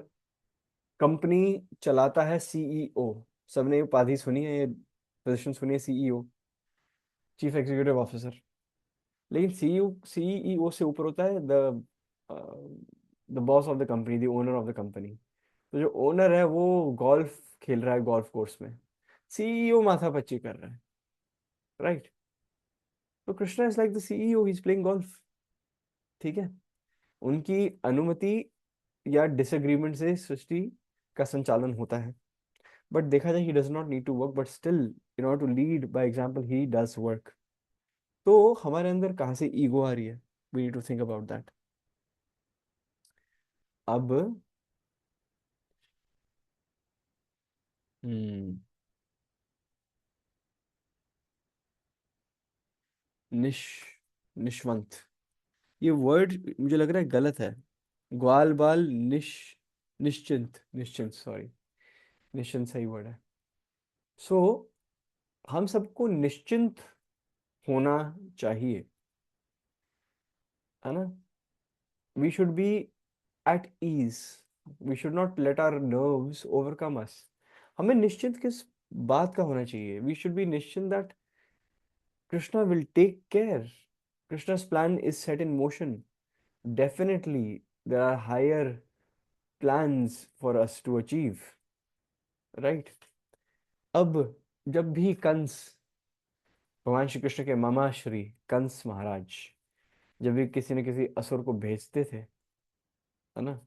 कंपनी चलाता है सीईओ, सबने उपाधि सुनी है, ये पोजीशन सुनी है, सीईओ, चीफ एग्जीक्यूटिव ऑफिसर। लेकिन सीईओ से ऊपर होता है the boss of the company, the owner of the company. तो जो ओनर है वो गोल्फ खेल रहा है गोल्फ कोर्स में, सीईओ माथापच्ची कर रहा है, राइट। तो Krishna is like the CEO, he is playing golf, ठीक है। उनकी अनुमति या डिसएग्रीमेंट से सृष्टि का संचालन होता है, बट देखा जाए he does not need to work, but still in order to lead by example he does work. तो हमारे अंदर कहाँ से ईगो आ रही है? We need to think about that. अब हम्म निश निशवंत, ये वर्ड मुझे लग रहा है गलत है। ग्वाल बाल निश निश्चिंत, निश्चिंत, सॉरी, निश्चिंत सही वर्ड है। सो हम सबको निश्चिंत होना चाहिए, है ना। We should be at ease, we should not let our nerves overcome us. हमें निश्चिंत किस बात का होना चाहिए? We should be nishchint that Krishna will take care, Krishna's plan is set in motion, definitely there are higher plans for us to achieve, right? अब जब भी कंस, भगवान श्री कृष्ण के मामा श्री कंस महाराज, जब भी किसी न किसी असुर को भेजते थे, है ना,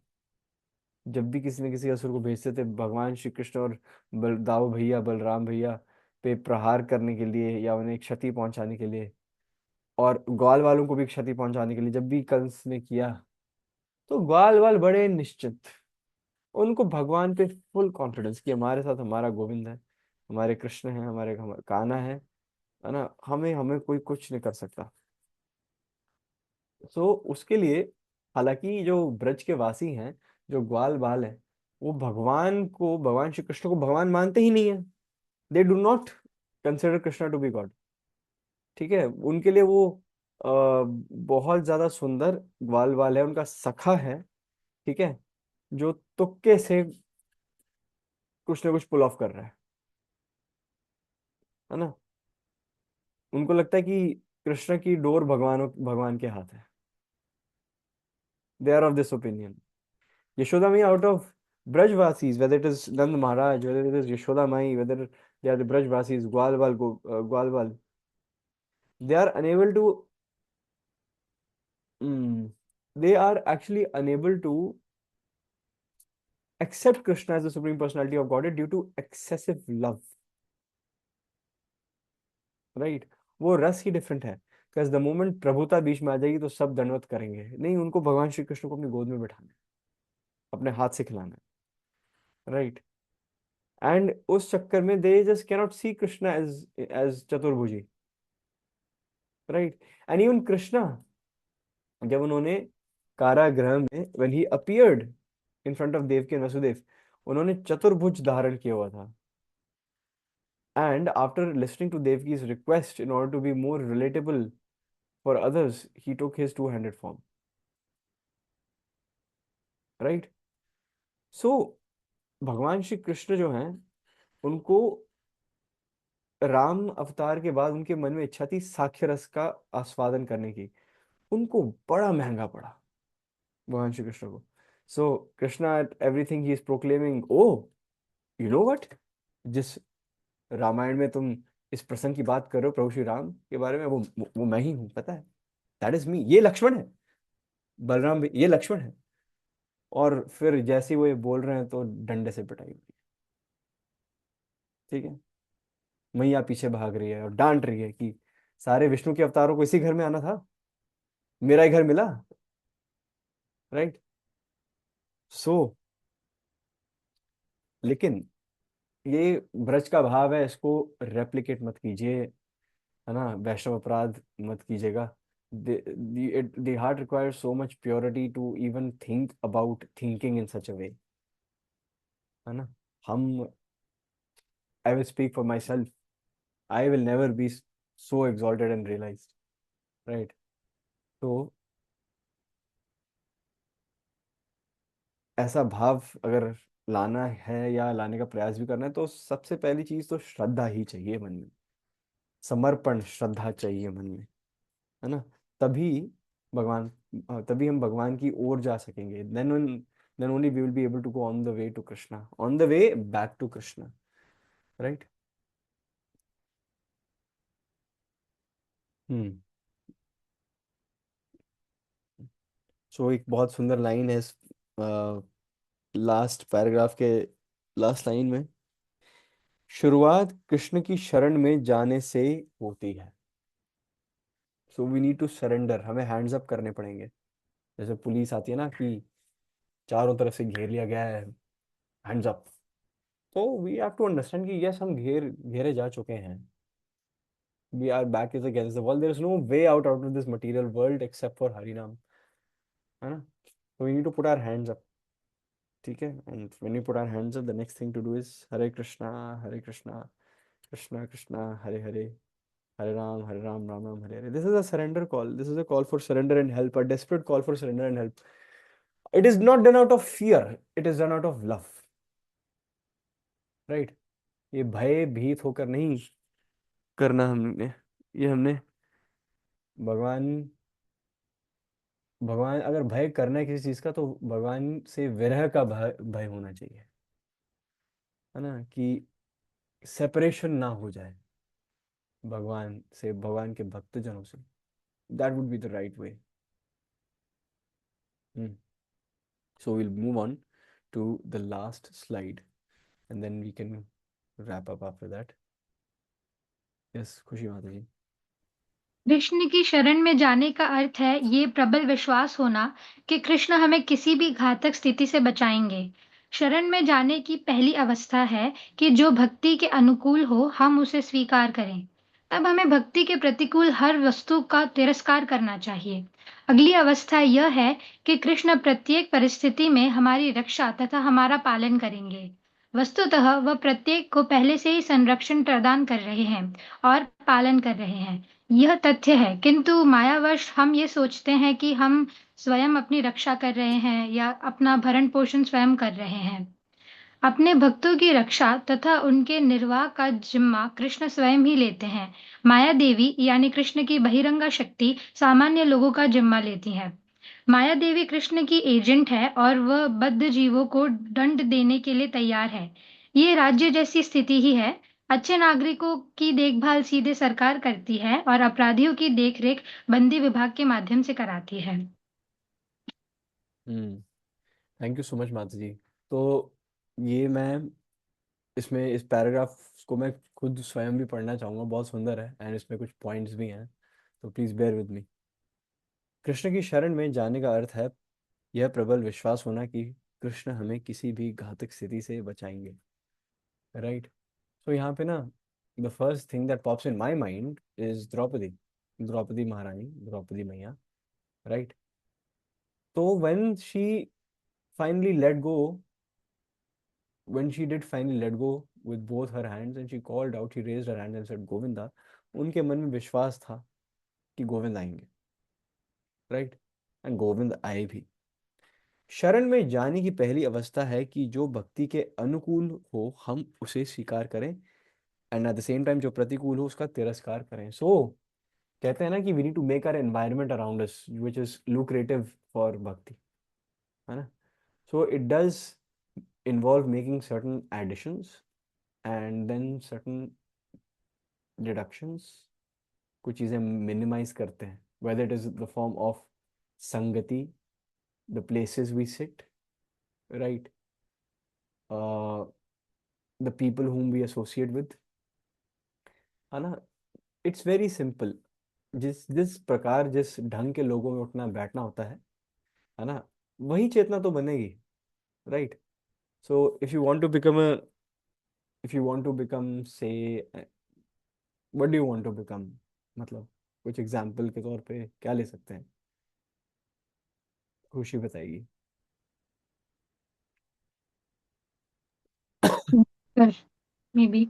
जब भी किसी न किसी असुर को भेजते थे भगवान श्री कृष्ण और दाऊ भैया, बलराम भैया पे प्रहार करने के लिए या उन्हें क्षति पहुंचाने के लिए, और ग्वाल वालों को भी क्षति पहुंचाने के लिए जब भी कंस ने किया, तो ग्वाल वाल बड़े निश्चित, उनको भगवान पे फुल कॉन्फिडेंस कि हमारे साथ हमारा गोविंद है, हमारे कृष्ण है, हमारे कान्हा है ना, हमें हमें कोई कुछ नहीं कर सकता। सो उसके लिए, हालांकि जो ब्रज के वासी हैं, जो ग्वाल बाल हैं, वो भगवान को, भगवान श्री कृष्ण को भगवान मानते ही नहीं है। They do not consider Krishna to be God. ठीक है, उनके लिए वो बहुत ज्यादा सुंदर ग्वाल बाल है, उनका सखा है, ठीक है, जो तुक्के से कुछ ना कुछ पुल ऑफ कर रहा है ना। उनको लगता है कि कृष्ण की डोर भगवान के हाथ है। They are of this opinion. Yashoda Maiya out of Brajvasis, whether it is Nand Maharaj, whether it is Yashoda Mai, whether they are the Brajvasis, Gwalwal, they are unable to, mm, they are actually unable to accept Krishna as the Supreme Personality of Godhead due to excessive love, right? वो रस ही different है। Because the moment प्रभुता बीच में आ जाएगी तो सब दंडवत करेंगे, नहीं, उनको भगवान श्री कृष्ण को अपनी गोद में बैठाना है, अपने हाथ से खिलाना है, राइट। एंड उस चक्कर में they just cannot see Krishna as as chaturbhuji, right. And even Krishna, जब उन्होंने कारागृह में, when he appeared in front of Devaki and Vasudev, उन्होंने चतुर्भुज धारण किया हुआ था। And after listening to Devaki's request in order to be more relatable for others, he took his two-handed form, right? So भगवान श्री कृष्ण जो हैं, उनको राम अवतार के बाद उनके मन में इच्छा थी साक्ष्य रस का आस्वादन करने की। उनको बड़ा महंगा पड़ा भगवान श्री कृष्ण को। So Krishna at everything he is proclaiming, oh you know what, जिस रामायण में तुम इस प्रसंग की बात कर रहे हो प्रभु श्री राम के बारे में, वो मैं ही हूँ, पता है, दैट इज मी, ये लक्ष्मण है, बलराम भी, ये लक्ष्मण है। और फिर जैसे ही वो ये बोल रहे हैं तो डंडे से पिटाई हुई, ठीक है। मैया पीछे भाग रही है और डांट रही है कि सारे विष्णु के अवतारों को इसी घर में आना था, मेरा ही घर मिला, राइट। सो लेकिन ये ब्रज का भाव है, इसको रेप्लिकेट मत कीजिए, है ना, वैष्णव अपराध मत कीजिएगा। the heart requires so much purity to even think about thinking in such a way, है ना। हम, I will speak for myself, I will never be so exalted and realized, right? तो ऐसा भाव अगर लाना है या लाने का प्रयास भी करना है, तो सबसे पहली चीज तो श्रद्धा ही चाहिए मन में, समर्पण श्रद्धा चाहिए मन में, है ना। तभी भगवान, तभी हम भगवान की ओर जा सकेंगे। Then only we will be able to go on the way to Krishna, on the way back to Krishna, right. Hmm. So एक बहुत सुंदर लाइन है इस लास्ट पैराग्राफ के लास्ट लाइन में, शुरुआत कृष्ण की शरण में जाने से होती है। So we need to surrender, हमें हैंड्स अप करने पड़ेंगे। जैसे पुलिस आती है ना कि चारों तरफ से घेर लिया गया है, हैंड्स अप। तो वी हैव टू अंडरस्टैंड कि यस, हम घेरे जा चुके हैं, we are back is against the wall, there is no way out of this material world except for Hari नाम, है ना। तो we need to put our hands up, ठीक है, and when you put our hands up, the next thing to do is Hare Krishna, Krishna Krishna Hare Hare, Hare Ram, Ram Ram Hare Hare. This is a surrender call. This is a call for surrender and help, a desperate call for surrender and help. It is not done out of fear, it is done out of love. Right? ये भय भीत होकर नहीं करना हमने, ये हमने भगवान, भगवान अगर भय करना है किसी चीज का तो भगवान से विरह का भय भय होना चाहिए, है ना, कि सेपरेशन ना हो जाए भगवान से, भगवान के भक्तजनों से. That would be the right way. So we'll move on to the last slide and then we can wrap up after that. Yes, खुशी माता जी. कृष्ण की शरण में जाने का अर्थ है ये प्रबल विश्वास होना कि कृष्ण हमें किसी भी घातक स्थिति से बचाएंगे। शरण में जाने की पहली अवस्था है कि जो भक्ति के अनुकूल हो हम उसे स्वीकार करें। तब हमें भक्ति के प्रतिकूल हर वस्तु का तिरस्कार करना चाहिए। अगली अवस्था यह है कि कृष्ण प्रत्येक परिस्थिति में हमारी रक्षा तथा हमारा पालन करेंगे। वस्तुतः वह प्रत्येक को पहले से ही संरक्षण प्रदान कर रहे हैं और पालन कर रहे हैं। यह तथ्य है, किंतु मायावश हम ये सोचते हैं कि हम स्वयं अपनी रक्षा कर रहे हैं या अपना भरण पोषण स्वयं कर रहे हैं। अपने भक्तों की रक्षा तथा उनके निर्वाह का जिम्मा कृष्ण स्वयं ही लेते हैं। माया देवी यानी कृष्ण की बहिरंगा शक्ति सामान्य लोगों का जिम्मा लेती है। माया देवी कृष्ण की एजेंट है और वह बद्ध जीवों को दंड देने के लिए तैयार है। ये राज्य जैसी स्थिति ही है। अच्छे नागरिकों की देखभाल सीधे सरकार करती है और अपराधियों की देखरेख बंदी विभाग के माध्यम से कराती है। हम्म. थैंक यू सो मच माता जी. तो ये मैं इसमें इस पैराग्राफ को मैं खुद स्वयं भी पढ़ना चाहूँगा, बहुत सुंदर है एंड इसमें कुछ पॉइंट्स भी हैं, तो please bear with me. Krishna की शरण में जाने का अर्थ है यह प्रबल विश्वास होना कि कृष्ण हमें किसी भी घातक स्थिति से बचाएंगे. राइट. सो यहाँ पे ना, the first thing that pops in my mind is Draupadi, Draupadi महारानी, द्रौपदी मैया. राइट. तो when she finally let go, when she did finally let go with both her hands and she called out, she raised her hand and said Govinda, उनके मन में विश्वास था कि गोविंद आएंगे. राइट. एंड गोविंद आए भी. शरण में जाने की पहली अवस्था है कि जो भक्ति के अनुकूल हो हम उसे स्वीकार करें and eight the same time जो प्रतिकूल हो उसका तिरस्कार करें. सो कहते हैं ना कि we need to make our environment around us which is lucrative for bhakti, है ना. सो इट डज involve making certain additions and then certain deductions. कुछ चीज़ें मिनिमाइज करते हैं, whether it is the form of संगति, the places we sit, right, uh, the people whom we associate with, है ना. It's very simple. जिस जिस प्रकार जिस ढंग के लोगों में उठना बैठना होता है ना, वही चेतना तो बनेगी. Right. So if you want to become say, what do you want to become, मतलब कुछ एग्जाम्पल के तौर पे क्या ले सकते हैं, खुशी बताएगी. May be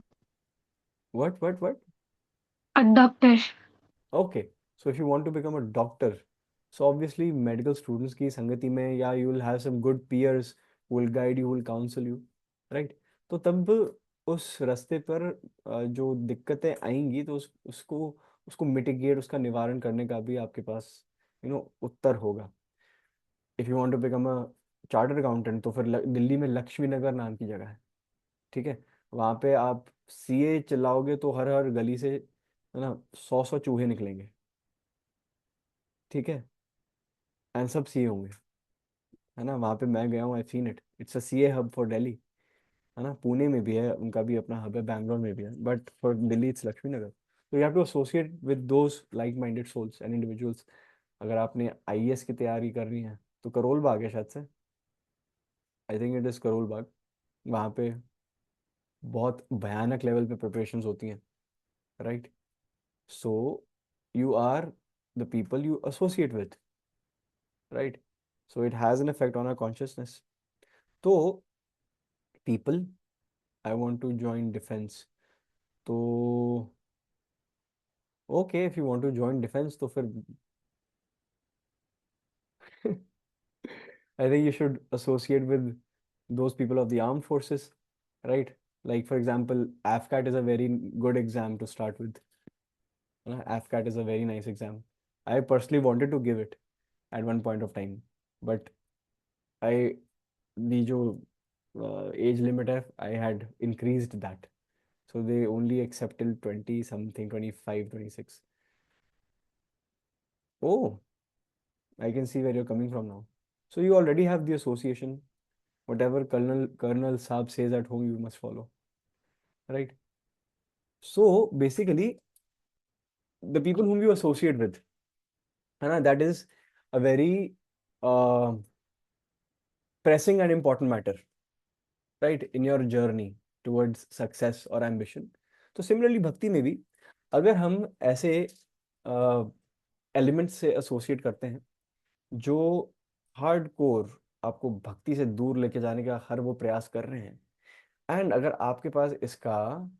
what. A doctor. Okay, so if you want to become a doctor, so obviously medical students की संगति में, या you will have some good peers who will guide you, who will counsel you, right? तो तब उस रास्ते पर जो दिक्कतें आएंगी तो उसको उसको मिटिगेट, उसका निवारण करने का भी आपके पास उत्तर होगा. If you want to become a chartered accountant, तो फिर दिल्ली में लक्ष्मी नगर नाम की जगह है. ठीक है. वहाँ पे आप सीए चलाओगे तो हर हर गली से, है ना, 100 चूहे निकलेंगे. ठीक है. एंड सब सीए होंगे, है ना. वहाँ पे मैं गया हूँ, I seen it, it's a CA hub for Delhi, है ना. पुणे में भी है, उनका भी अपना हब है, बैंगलोर में भी है, but for Delhi it's Laxmi Nagar. तो you have to associate with those like minded souls and individuals. अगर आपने आईएएस की तैयारी करनी है तो करोल बाग है शायद say, I think it is Karol Bagh. वहाँ पे बहुत भयानक लेवल पे प्रिपरेशंस होती हैं. Right. So you are the people you associate with. Right. So it has an effect on our consciousness. तो people, I want to join defence, तो okay, if you want to join defence तो फिर I think you should associate with those people of the armed forces, right? Like for example, AFCAT is a very good exam to start with. AFCAT is a very nice exam. I personally wanted to give it at one point of time, but I the जो age limit है, I had increased that, so they only accept till 20 something, 25, 26. Oh, I can see where you're coming from now. So you already have the association. Whatever Colonel Saab says at home, you must follow, right? So basically, the people whom you associate with, है ना, that is a very uh, pressing and important matter, right, in your journey towards success or ambition. तो similarly भक्ति में भी अगर हम ऐसे elements से एसोसिएट करते हैं जो हार्ड कोर आपको भक्ति से दूर लेके जाने का हर वो प्रयास कर रहे हैं, एंड अगर आपके पास इसका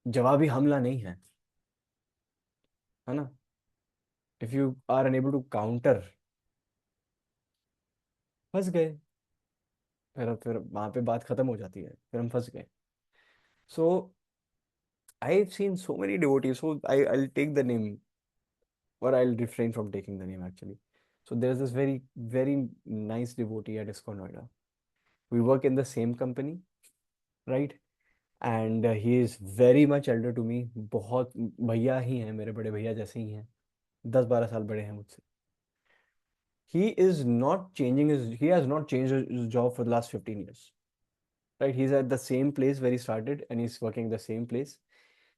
जवाबी हमला नहीं है ना, if you are unable to counter, फंस गए। फिर वहां पे बात खत्म हो जाती है, फिर हम फंस गए। So I seen so many devotees, so I'll take the name, or I'll refrain from taking the name actually. So there's this very nice devotee at ISKCON Noida. We work in the same company, right? And he is very much elder to me. बहुत भैया ही हैं, मेरे बड़े भैया जैसे ही हैं, 10-12 साल बड़े हैं मुझसे। He has not changed his job for the last 15 years, right? He's at the same place where he started and he's working the same place,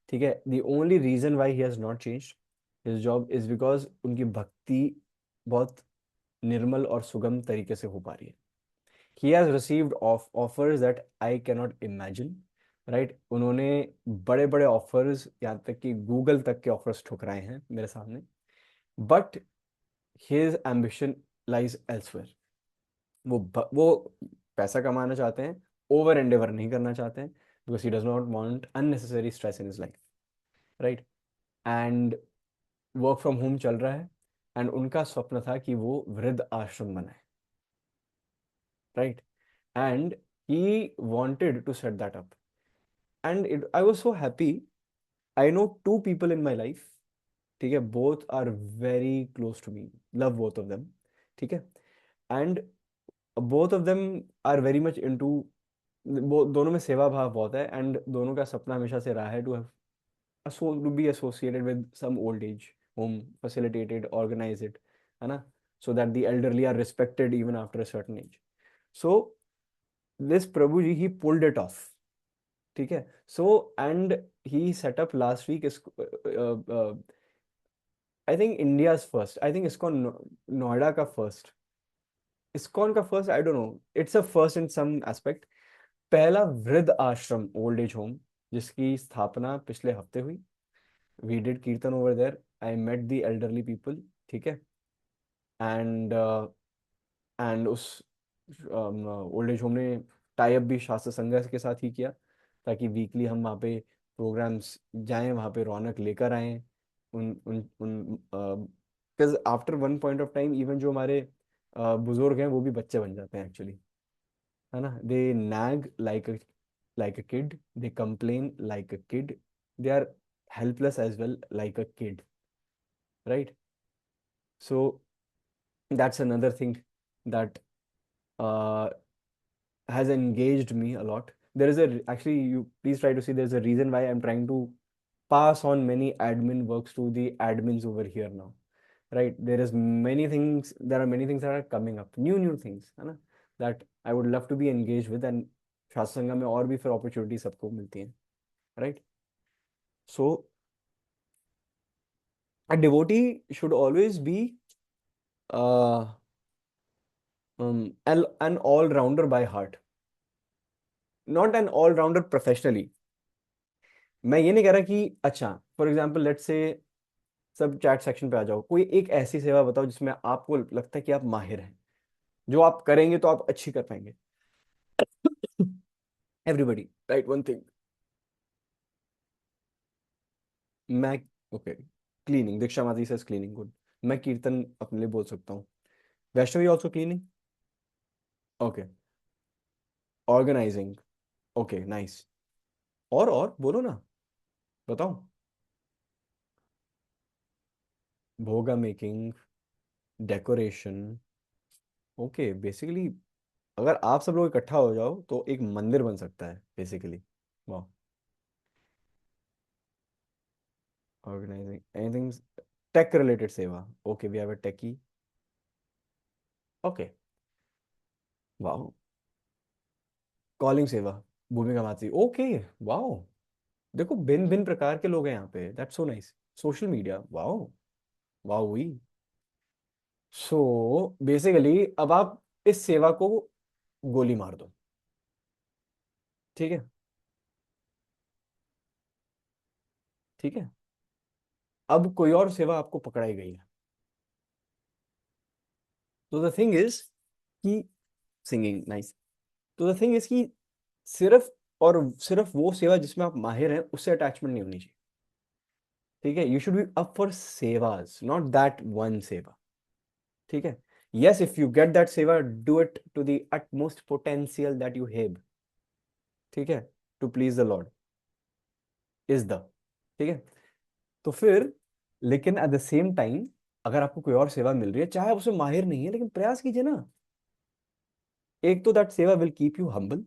ठीक है। The only reason why he has not changed his job is because उनकी भक्ति बहुत निर्मल और सुगम तरीके से हो पा रही है। He has received offers that I cannot imagine, right? उन्होंने बड़े बड़े ऑफर्स, यहाँ तक कि गूगल तक के ऑफर्स ठुकराए हैं मेरे सामने, but his ambition lies elsewhere. वो पैसा कमाना चाहते हैं, ओवर एंडेवर नहीं करना चाहते हैं, because he does not want unnecessary stress in his life, right? And work from home चल रहा है, एंड उनका स्वप्न था कि वो वृद्ध आश्रम बनाए, right? And he wanted to set that up, and it I was so happy. I know 2 people in my life, ठीक है, both are very close to me, love both of them, ठीक है, and both of them are very much into, दोनों में सेवा भाव बहुत है, एंड दोनों का सपना हमेशा से रहा है to be associated with some old age home, facilitated, organize it, है ना, so that the elderly are respected even after a certain age. So this Prabhu ji, he pulled it off, ठीक है। So and he set up last week is I think India's first, I think इसको नोएडा का first, ISKCON का first, I don't know, it's a first in some aspect, पहला वृद्ध आश्रम, old age home, जिसकी स्थापना पिछले हफ्ते हुई। We did kirtan over there, I met the elderly people, ठीक है, एंड एंड उस ओल्ड एज होम ने टाई अप भी शास्त्र संघ के साथ ही किया, ताकि वीकली हम वहाँ पे प्रोग्राम्स जाएं, वहाँ पे रौनक लेकर आएं। उन उन उन because after one point of time even जो हमारे बुजुर्ग हैं वो भी बच्चे बन जाते हैं एक्चुअली, है ना। They nag like a kid, they complain like a kid, they are helpless as well like a kid, right? So that's another thing that has engaged me a lot. There is a, actually, you please try to see, there's a reason why I'm trying to pass on many admin works to the admins over here now, right? There are many things that are coming up, new things, है ना, that I would love to be engaged with, and शास्त्र संघ में और भी फिर opportunity सबको मिलती हैं, right? So a devotee should always be uh, an all-rounder by heart, not an all-rounder professionally. मैं ये नहीं कह रहा कि अच्छा, फॉर एग्जाम्पल लेट्स से, सब चैट सेक्शन पे आ जाओ, कोई एक ऐसी सेवा बताओ जिसमें आपको लगता है कि आप माहिर हैं, जो आप करेंगे तो आप अच्छी कर पाएंगे। Everybody right one thing. मैं ओके, क्लीनिंग, दीक्षा माती से क्लीनिंग गुड। मैं कीर्तन अपने लिए बोल सकता हूँ। Vaishnavi also cleaning. Okay, organizing. Okay nice. और बोलो ना, बताओ। भोगा मेकिंग, डेकोरेशन। ओके बेसिकली अगर आप सब लोग इकट्ठा हो जाओ तो एक मंदिर बन सकता है बेसिकली। वाह। ऑर्गेनाइजिंग एनीथिंग, टेक रिलेटेड सेवा। Okay we have a techie. Okay. वाह। कॉलिंग सेवा, भूमिका मात्री। ओके। वाह। देखो भिन्न भिन्न प्रकार के लोग हैं यहाँ पे, that's so nice. Social media, वाह। वाह हुई। सो बेसिकली अब आप इस सेवा को गोली मार दो, ठीक है। ठीक है, अब कोई और सेवा आपको पकड़ाई गई है। तो द थिंग इज कि सिंगिंग नाइस। तो द थिंग इज कि सिर्फ और सिर्फ वो सेवा जिसमें आप माहिर हैं उससे अटैचमेंट नहीं होनी चाहिए। ठीक है, you should be up for sevas, not that one seva. ठीक है। Yes, if you get that seva, do it to the utmost potential that you have। ठीक है, to please the Lord is the. ठीक है। तो फिर लेकिन एट द सेम टाइम अगर आपको कोई और सेवा मिल रही है, चाहे आप उसमें माहिर नहीं है, लेकिन प्रयास कीजिए ना। एक तो दैट सेवा will keep you humble,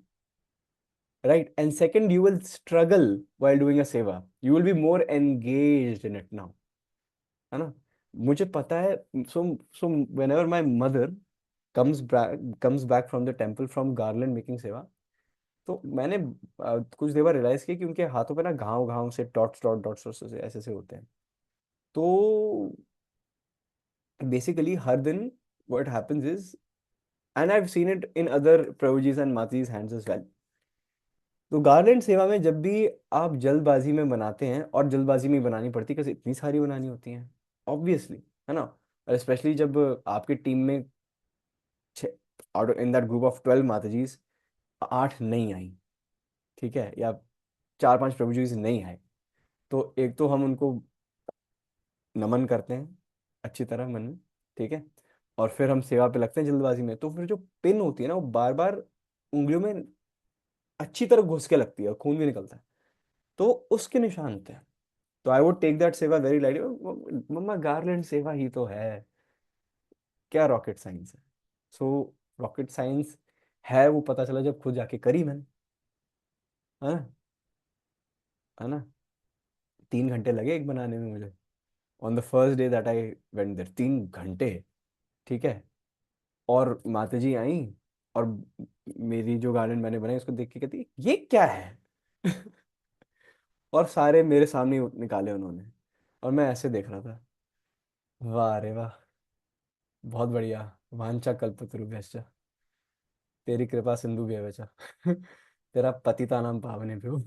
right, and second you will struggle while doing a सेवा, you will be more engaged in it now। है ना। मुझे पता है। सो सो whenever my mother comes back from the temple from garland making सेवा, तो मैंने कुछ देर बाद रियलाइज किया कि उनके हाथों पे ना घाव घाव से डॉट्स डॉट डॉट्स से ऐसे से होते हैं। तो बेसिकली हर दिन what happens is, and I have seen it in other prabhujis and matajis hands as well. तो गार्लैंड सेवा में जब भी आप जल्दबाजी में बनाते हैं, और जल्दबाजी में ही बनानी पड़ती है, कैसे इतनी सारी बनानी होती हैं ऑब्वियसली, है ना। और स्पेशली जब आपकी टीम में out in that group of 12 माताजीज 8 नहीं आई, ठीक है, या 4-5 प्रभुजीज नहीं आए, तो एक तो हम उनको नमन करते हैं अच्छी तरह मन में। ठीक है। और फिर हम सेवा पे लगते हैं जल्दबाजी में, तो फिर जो पिन होती है ना वो बार बार उंगलियों में अच्छी तरह घुस के लगती है और खून भी निकलता है, तो उसके निशान होते हैं। तो आई वुड टेक दैट सेवा वेरी लाइटली। मम्मा गार्लैंड सेवा ही तो है, क्या रॉकेट साइंस है। सो रॉकेट साइंस है वो पता चला जब खुद जाके करी मैंने, है ना। है ना। 3 घंटे लगे एक बनाने में मुझे, on the first day that I went there, 3 घंटे। ठीक है। और माताजी आई, और मेरी जो गार्डन मैंने बनाई उसको देख के कहती ये क्या है। और सारे मेरे सामने ही निकाले उन्होंने, और मैं ऐसे देख रहा था। वाह रे वाह, बहुत बढ़िया। वांछा कल्पतरुभ्यश्च, तेरी कृपा सिंधु व्यवच, तेरा पतितानां पावनेभ्यो।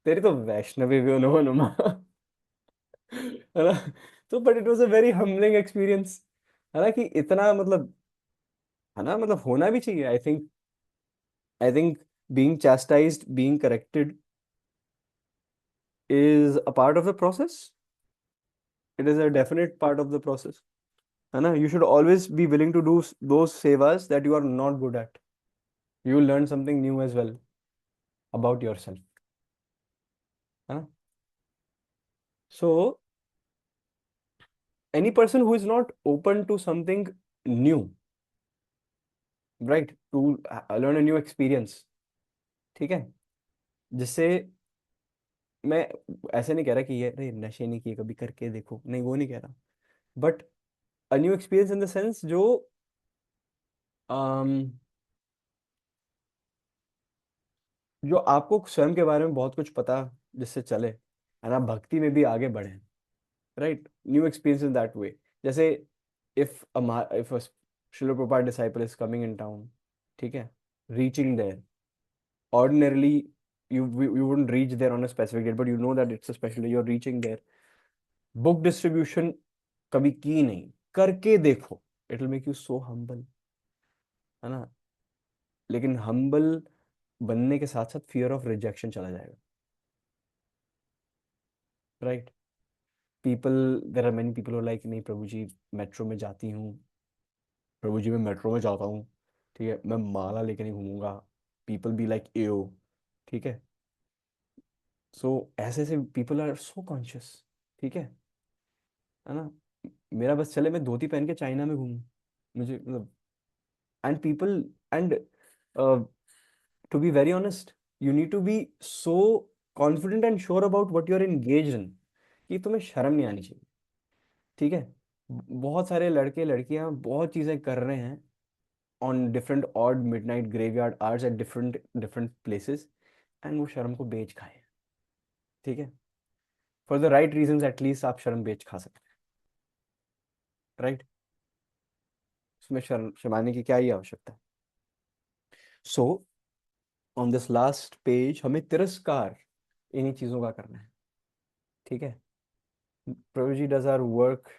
तेरी तो वैष्णवी भी नमो नमः। है ना। तो but it was a very humbling experience, है ना, कि इतना मतलब, है ना, मतलब होना भी चाहिए। I think being chastised, being corrected is a part of the process. It is a definite part of the process, है ना। You should always be willing to do those sevas that you are not good at. You will learn something new as well about yourself, है ना। So any person who is not open to something new, right, to learn a new experience, ठीक है, जिससे मैं ऐसे नहीं कह रहा कि ये अरे नशे नहीं किए कभी करके देखो, नहीं वो नहीं कह रहा, but a new experience in the sense जो um, जो आपको स्वयं के बारे में बहुत कुछ पता, जिससे चले, है ना, भक्ति में भी आगे बढ़े, right, new experience in that way. जैसे if a Srila Prabhupada disciple is coming in town, ठीक है, reaching there, ordinarily you wouldn't reach there on a specific date, but you know that it's a special day, you're reaching there, book distribution कभी की नहीं, करके देखो, it will make you so humble, है ना। लेकिन हम्बल बनने के साथ साथ फियर ऑफ रिजेक्शन चला जाएगा, right. People, there are many people like, नहीं प्रभु जी मेट्रो में जाती हूँ, प्रभु जी मैं मेट्रो में जाता हूँ, ठीक है, मैं माला लेके नहीं घूमूंगा, पीपल बी लाइक एओ, ठीक है। सो ऐसे ऐसे पीपल आर सो कॉन्शियस, ठीक है ना। मेरा बस चले मैं धोती पहन के चाइना में घूमूं, मुझे मतलब, and people, and to be very honest, you need to be so confident and sure about what you are engage in, कि तुम्हें शर्म नहीं आनी चाहिए, ठीक है। बहुत सारे लड़के लड़कियां बहुत चीजें कर रहे हैं on different odd midnight graveyard hours at different different places, and वो शर्म को बेच खाए, ठीक है। For the right reasons at least आप शर्म बेच खा सकते हैं, राइट। उसमें शर्म शर्माने की क्या ही आवश्यकता है। So on this last page हमें तिरस्कार इन्हीं चीजों का करना है, ठीक है। Prabhu ji does our work,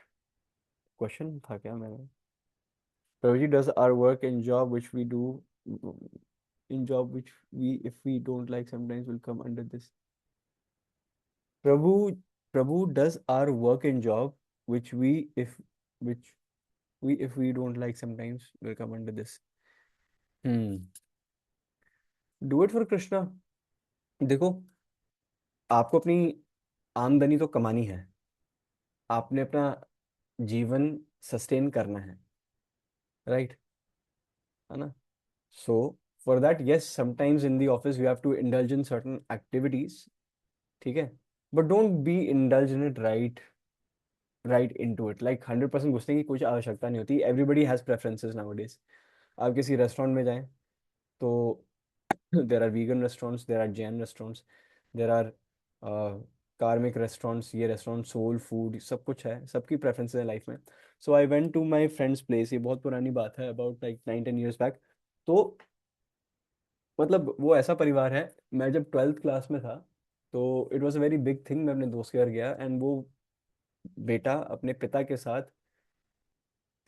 question था क्या मैंने, Prabhu ji does our work in job which we do, in job which we if we don't like sometimes will come under this. Prabhu prabhu does our work in job which which we if we don't like sometimes will come under this. hmm do it for Krishna। देखो, आपको अपनी आमदनी तो कमानी है, आपने अपना जीवन सस्टेन करना है, राइट, है ना। So for that yes sometimes in the office we have to indulge in certain activities, ठीक है, but don't be indulge in it right into it, like 100% घुसने की कुछ आवश्यकता नहीं होती। Everybody has preferences nowadays. आप किसी रेस्टोरेंट में जाएं तो there are vegan restaurants, there are Jain restaurants, there are karmic restaurants, ये रेस्टोरेंट सोल फूड सब कुछ है, सबकी प्रेफरेंसेस है लाइफ में। So I went to my friends place, ये बहुत पुरानी बात है, अबाउट लाइक 9-10 years बैक। तो मतलब वो ऐसा परिवार है, मैं जब 12th क्लास में था तो it was a very big thing, मैं अपने दोस्त के घर गया एंड वो बेटा अपने पिता के साथ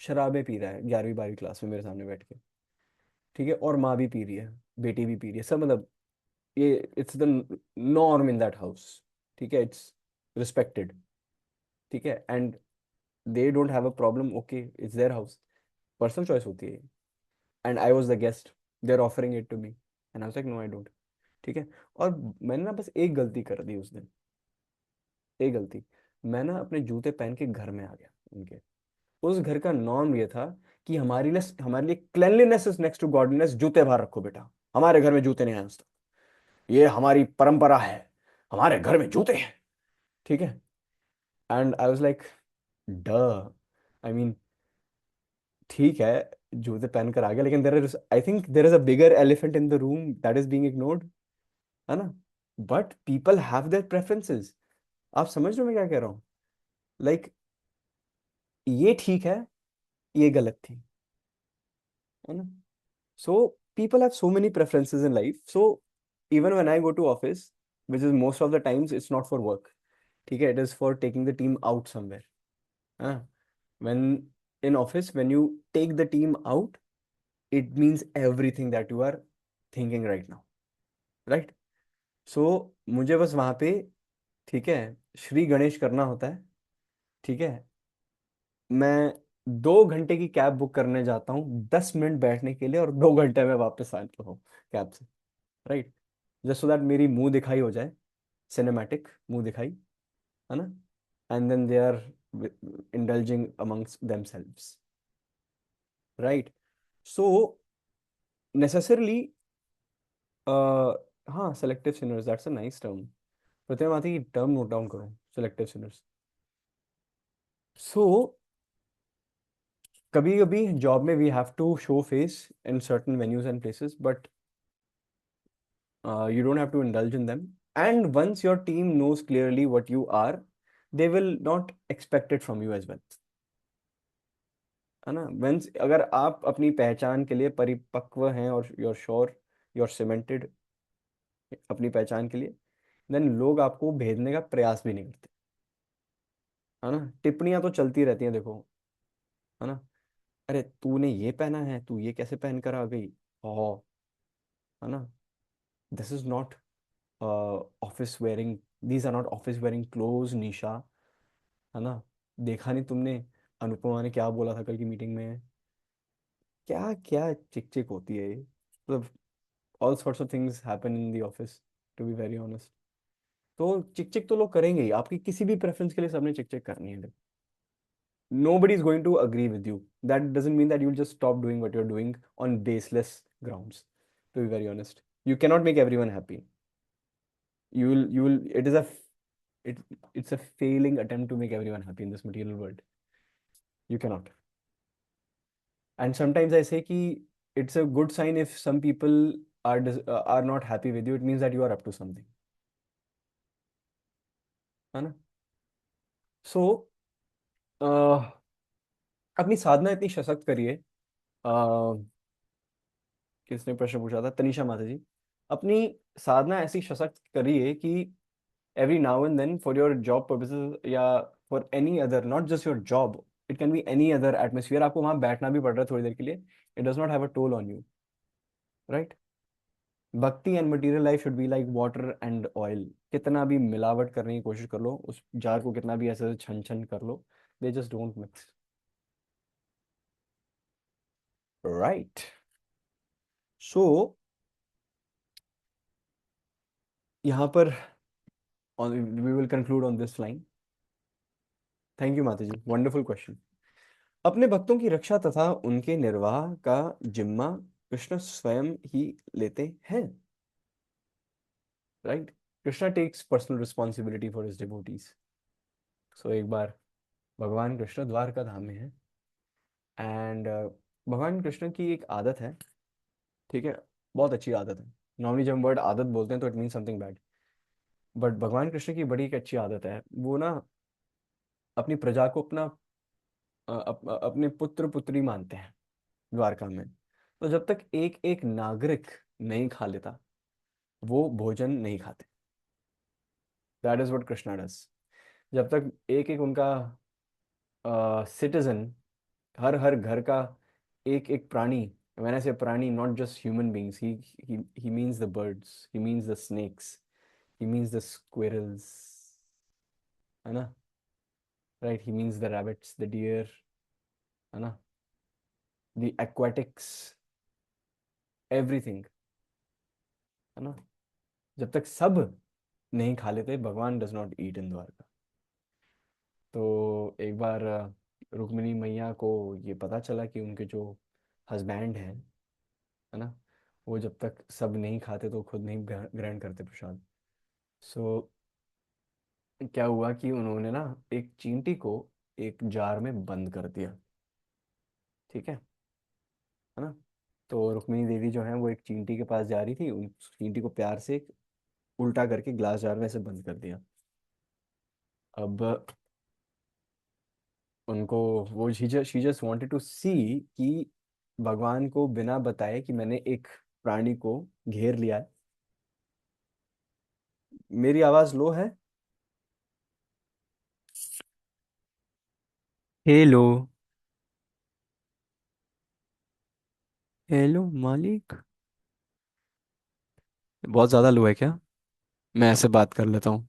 शराबें पी रहा है 11वीं 12वीं क्लास में मेरे सामने बैठ के, ठीक है, और माँ भी पी रही है, बेटी भी पी रही है, सब मतलब ये it's the norm in that house, ठीक है, इट्स रिस्पेक्टेड, ठीक है, and they don't have a problem, okay it's their house, personal choice होती है, and I was the guest, they are offering it to me and I was like no I don't, ठीक है। और मैंने ना बस एक गलती कर दी उस दिन, एक गलती, मैं ना अपने जूते पहन के घर में आ गया उनके। उस घर का नॉर्म ये था कि हमारे लिए cleanliness is next to godliness, जूते बाहर रखो बेटा, हमारे घर में जूते नहीं आए आज तक, ये हमारी परंपरा है, हमारे घर में जूते हैं, ठीक है। एंड आई वाज लाइक ड, आई मीन ठीक है, जूते पहन कर आ गया, लेकिन there is, I think there is a bigger elephant in the room that is being ignored, है ना। But people have their preferences, आप समझ रहे हो मैं क्या कह रहा हूँ, लाइक ये ठीक है, ये गलत थी, है ना। So people have so many preferences in life. So even when I go to office, which is most of the times, it's not for work. ठीक है, it is for taking the team out somewhere. हाँ, when in office, when you take the team out, it means everything that you are thinking right now, right? So मुझे बस वहाँ पे, ठीक है, श्री गणेश करना होता है, ठीक है। मैं 2 घंटे की कैब बुक करने जाता हूँ 10 मिनट बैठने के लिए, और 2 घंटे में वापस आता हूँ कैब से, राइट, जस्ट सो दैट मेरी मुंह दिखाई हो जाए, सिनेमैटिक मुंह दिखाई, है ना, and then they are indulging amongst themselves, right. So necessarily, हाँ, selective sinners, that's a nice term. Pratima आती टर्म नोट डाउन करो, सेलेक्टिव सिनर्स। सो कभी कभी जॉब में we have to show face in certain venues and places, but you don't have to indulge in them, and once your team knows clearly what you are, they will not expect it from you as well, है ना। once अगर आप अपनी पहचान के लिए परिपक्व हैं और you're sure, you're cemented अपनी पहचान के लिए, देन लोग आपको भेदने का प्रयास भी नहीं करते, है ना। टिप्पणियां तो चलती रहती हैं देखो, है ना, अरे तूने ये पहना है, तू ये कैसे पहन कर आ गई, हाँ, है ना? This is not office wearing, these are not office wearing clothes, Nisha, है ना? देखा नहीं तुमने अनुपमा ने क्या बोला था कल की मीटिंग में? क्या क्या चिक चिक होती है ये, मतलब all sorts of things happen in the office, to be very honest. तो चिक चिक तो लोग करेंगे ही, आपकी किसी भी प्रेफरेंस के लिए सबने चिक चिक करनी है। Nobody is going to agree with you. That doesn't mean that you'll just stop doing what you're doing on baseless grounds, to be very honest. You cannot make everyone happy. It is it, it's a failing attempt to make everyone happy in this material world. You cannot. And sometimes I say कि it's a good sign if some people are not happy with you. It means that you are up to something, है ना? So अपनी साधना इतनी सशक्त करिए। किसने प्रश्न पूछा था? तनीषा माता जी। अपनी साधना ऐसी सशक्त करिए कि every now and then for your job purposes या for any other, not just your job, it can be any other atmosphere, आपको वहां बैठना भी पड़ रहा है थोड़ी देर के लिए, it does not have a toll on you, right? Bhakti and material life should be like water and oil. कितना भी मिलावट करने की कोशिश कर लो, उस जार को कितना भी ऐसे छन छन कर लो, they just don't mix, right? So यहाँ पर we will conclude on this line. Thank you mata ji, wonderful question. अपने भक्तों की रक्षा तथा उनके निर्वाह का जिम्मा कृष्ण स्वयं ही लेते हैं, right? Krishna takes personal responsibility for his devotees. So एक बार भगवान कृष्ण द्वारका धाम में है, एंड भगवान कृष्ण की एक आदत है, ठीक है, बहुत अच्छी आदत है। नॉर्मली जब हम वर्ड आदत बोलते हैं तो it mean something bad, but भगवान कृष्ण की बड़ी एक अच्छी आदत है, वो ना अपनी प्रजा को अपना अपने पुत्र पुत्री मानते हैं द्वारका में। तो जब तक एक एक नागरिक नहीं खा लेता, वो भोजन नहीं खाते। That is what Krishna does. जब तक एक एक उनका सिटीजन, हर हर घर का एक एक प्राणी, व्हेन आई से प्राणी, not just human beings, he means the birds, he means the snakes, he means the squirrels, है ना? Right, he means the rabbits, the deer, है ना? द एक्वाटिक्स, एवरीथिंग, है ना? जब तक सब नहीं खा लेते, भगवान डज नॉट ईट इन द्वारका। तो एक बार रुक्मिणी मैया को ये पता चला कि उनके जो हस्बैंड हैं, है ना, वो जब तक सब नहीं खाते तो खुद नहीं ग्रहण करते प्रसाद। सो क्या हुआ कि उन्होंने ना एक चींटी को एक जार में बंद कर दिया, ठीक है ना? तो रुक्मिणी देवी जो है वो एक चींटी के पास जा रही थी, उन चींटी को प्यार से उल्टा करके ग्लास जार में ऐसे बंद कर दिया। अब उनको वो शी जस्ट वांटेड टू सी कि भगवान को बिना बताए कि मैंने एक प्राणी को घेर लिया है। मेरी आवाज लो है? हेलो? हेलो मालिक? बहुत ज्यादा लो है क्या? मैं ऐसे बात कर लेता हूँ।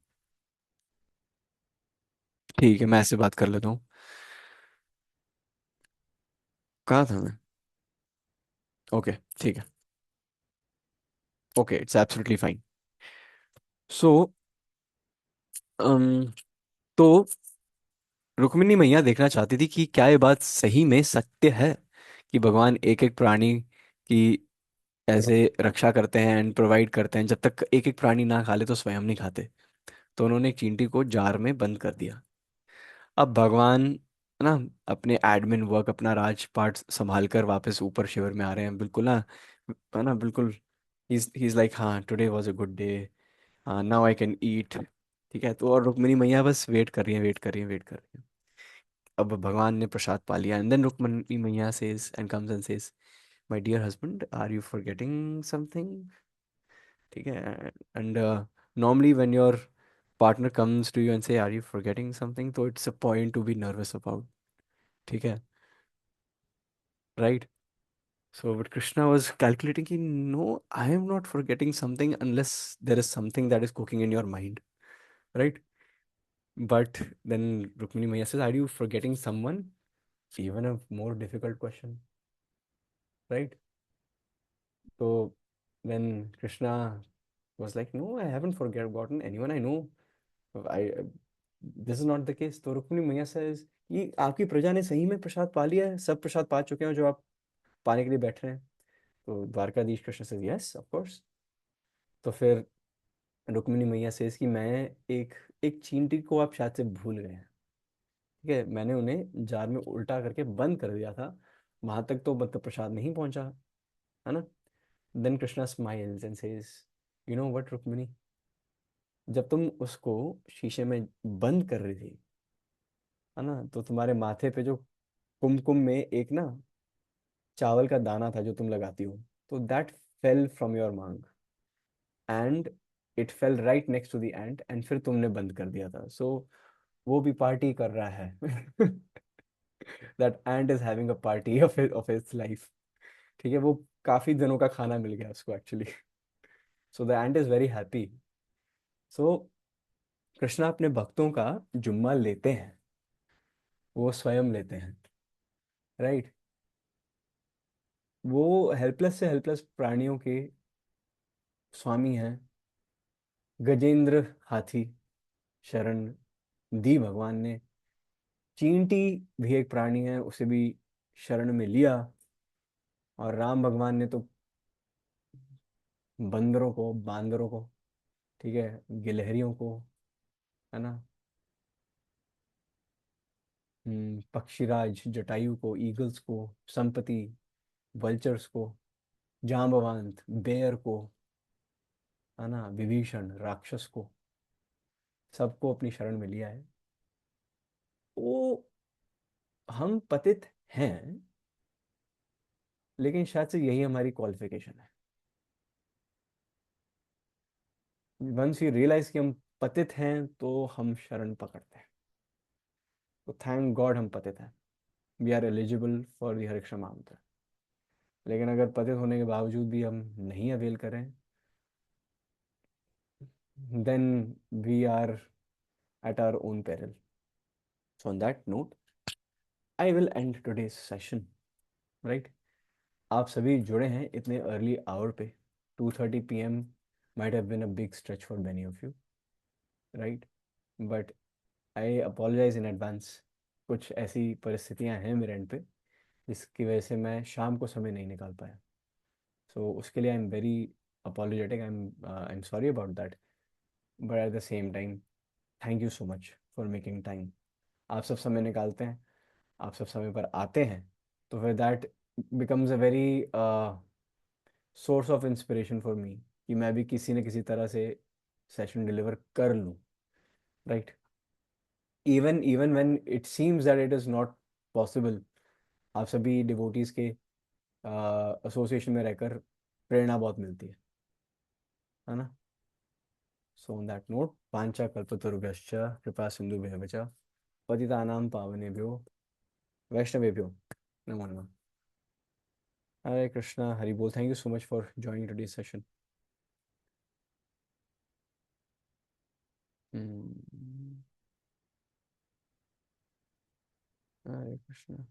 ठीक है, मैं ऐसे बात कर लेता हूँ। कहाँ था मैं? ओके, ठीक है। Okay, it's absolutely fine. So तो रुक्मिणी मैया देखना चाहती थी कि क्या ये बात सही में सत्य है कि भगवान एक एक प्राणी की ऐसे रक्षा करते हैं एंड प्रोवाइड करते हैं, जब तक एक एक प्राणी ना खा ले तो स्वयं नहीं खाते। तो उन्होंने एक चींटी को जार में बंद कर दिया। अब भगवान ना अपने एडमिन वर्क, अपना राजपाट संभाल कर वापस ऊपर शिविर में आ रहे हैं, बिल्कुल ना, है ना, बिल्कुल। ही इज लाइक, हाँ today was a good day, हाँ नाउ आई कैन ईट। ठीक है, तो और रुक्मिणी मैया बस वेट कर रही है, वेट कर रही है, वेट कर रही है। अब भगवान ने प्रसाद पा लिया, एंड देन रुक्मिणी मैया says and comes and says, my dear husband, are you forgetting something? ठीक है, and normally when your partner comes to you and say are you forgetting something, तो it's a point to be nervous about, ठीक है, right? So but Krishna was calculating कि no, I am not forgetting something unless there is something that is cooking in your mind, right? But then Rukmini Maya says, are you forgetting someone? Even a more difficult question, right? So then Krishna was like, no, I haven't forgotten anyone I know. I This is not the case. तो रुक्मिणी मैया says कि आपकी प्रजा ने सही में प्रसाद पा लिया है, सब प्रसाद पा चुके हैं जो आप पाने के लिए बैठ रहे हैं. तो Dwarkadhish Krishna says yes of course. तो फिर रुक्मिणी मैया says कि मैं एक एक चींटी को आप शायद से भूल गए हैं. ठीक है, मैंने उन्हें जार में उल्टा करके बंद कर दिया था, वहां तक तो मतलब प्रसाद नहीं पहुंचा, है ना. Then Krishna smiles and says, you know what Rukmini, जब तुम उसको शीशे में बंद कर रही थी, है ना, तो तुम्हारे माथे पे जो कुमकुम में एक ना चावल का दाना था जो तुम लगाती हो, तो दैट फेल फ्रॉम योर मांग and it fell right next to the ant, and फिर तुमने बंद कर दिया था. सो वो भी पार्टी कर रहा है. That ant is having a party of its life. ठीक है, वो काफी दिनों का खाना मिल गया उसको actually. So the ant is very happy. So Krishna अपने भक्तों का जुम्मा लेते हैं, वो स्वयं लेते हैं, राइट. वो हेल्पलेस से हेल्पलेस प्राणियों के स्वामी हैं. गजेंद्र हाथी शरण दी भगवान ने. चींटी भी एक प्राणी है, उसे भी शरण में लिया. और राम भगवान ने तो बंदरों को, बांदरों को, ठीक है, गिलहरियों को, है ना, पक्षीराज जटायु को, ईगल्स को, संपत्ति, वल्चर्स को, जांबवांत बेयर को, है ना, विभीषण राक्षस को, सबको अपनी शरण में लिया है. वो हम पतित हैं, लेकिन शायद से यही हमारी क्वालिफिकेशन है. वंस वी रियलाइज कि हम पतित हैं तो हम शरण पकड़ते हैं. तो थैंक गॉड हम पतित हैं, we are eligible for the Hare kshama mantra. लेकिन अगर पतित होने के बावजूद भी हम नहीं अवेल करें, then we are at our own peril. So on that note I will end today's session, right. आप सभी जुड़े हैं इतने अर्ली आवर पे. 2:30 p.m. might have been a big stretch for many of you, right? But I apologize in advance. कुछ ऐसी परिस्थितियां हैं मेरे एंड पे जिसकी वजह से मैं शाम को समय नहीं निकाल पाया. सो उसके लिए I am very apologetic. I'm sorry about that. But at the same time, thank you so much for making time. आप सब समय निकालते हैं, आप सब समय पर आते हैं, तो फिर that becomes a very source of inspiration for me कि मैं भी किसी न किसी तरह से सेशन डिलीवर कर लूँ, right. Even even when it seems that it is not possible, आप सभी डिवोटीज के एसोसिएशन में रहकर प्रेरणा बहुत मिलती है ना. सो ऑन दैट नोट, पांचा कल्पतरुभ्यश्च कृपा सिंधुभ्यः च पतितानां पावनेभ्यो वैष्णवेभ्यो नमो नमः. हरे कृष्णा, हरि बोल. Thank you so much for joining today session. Hare Krishna.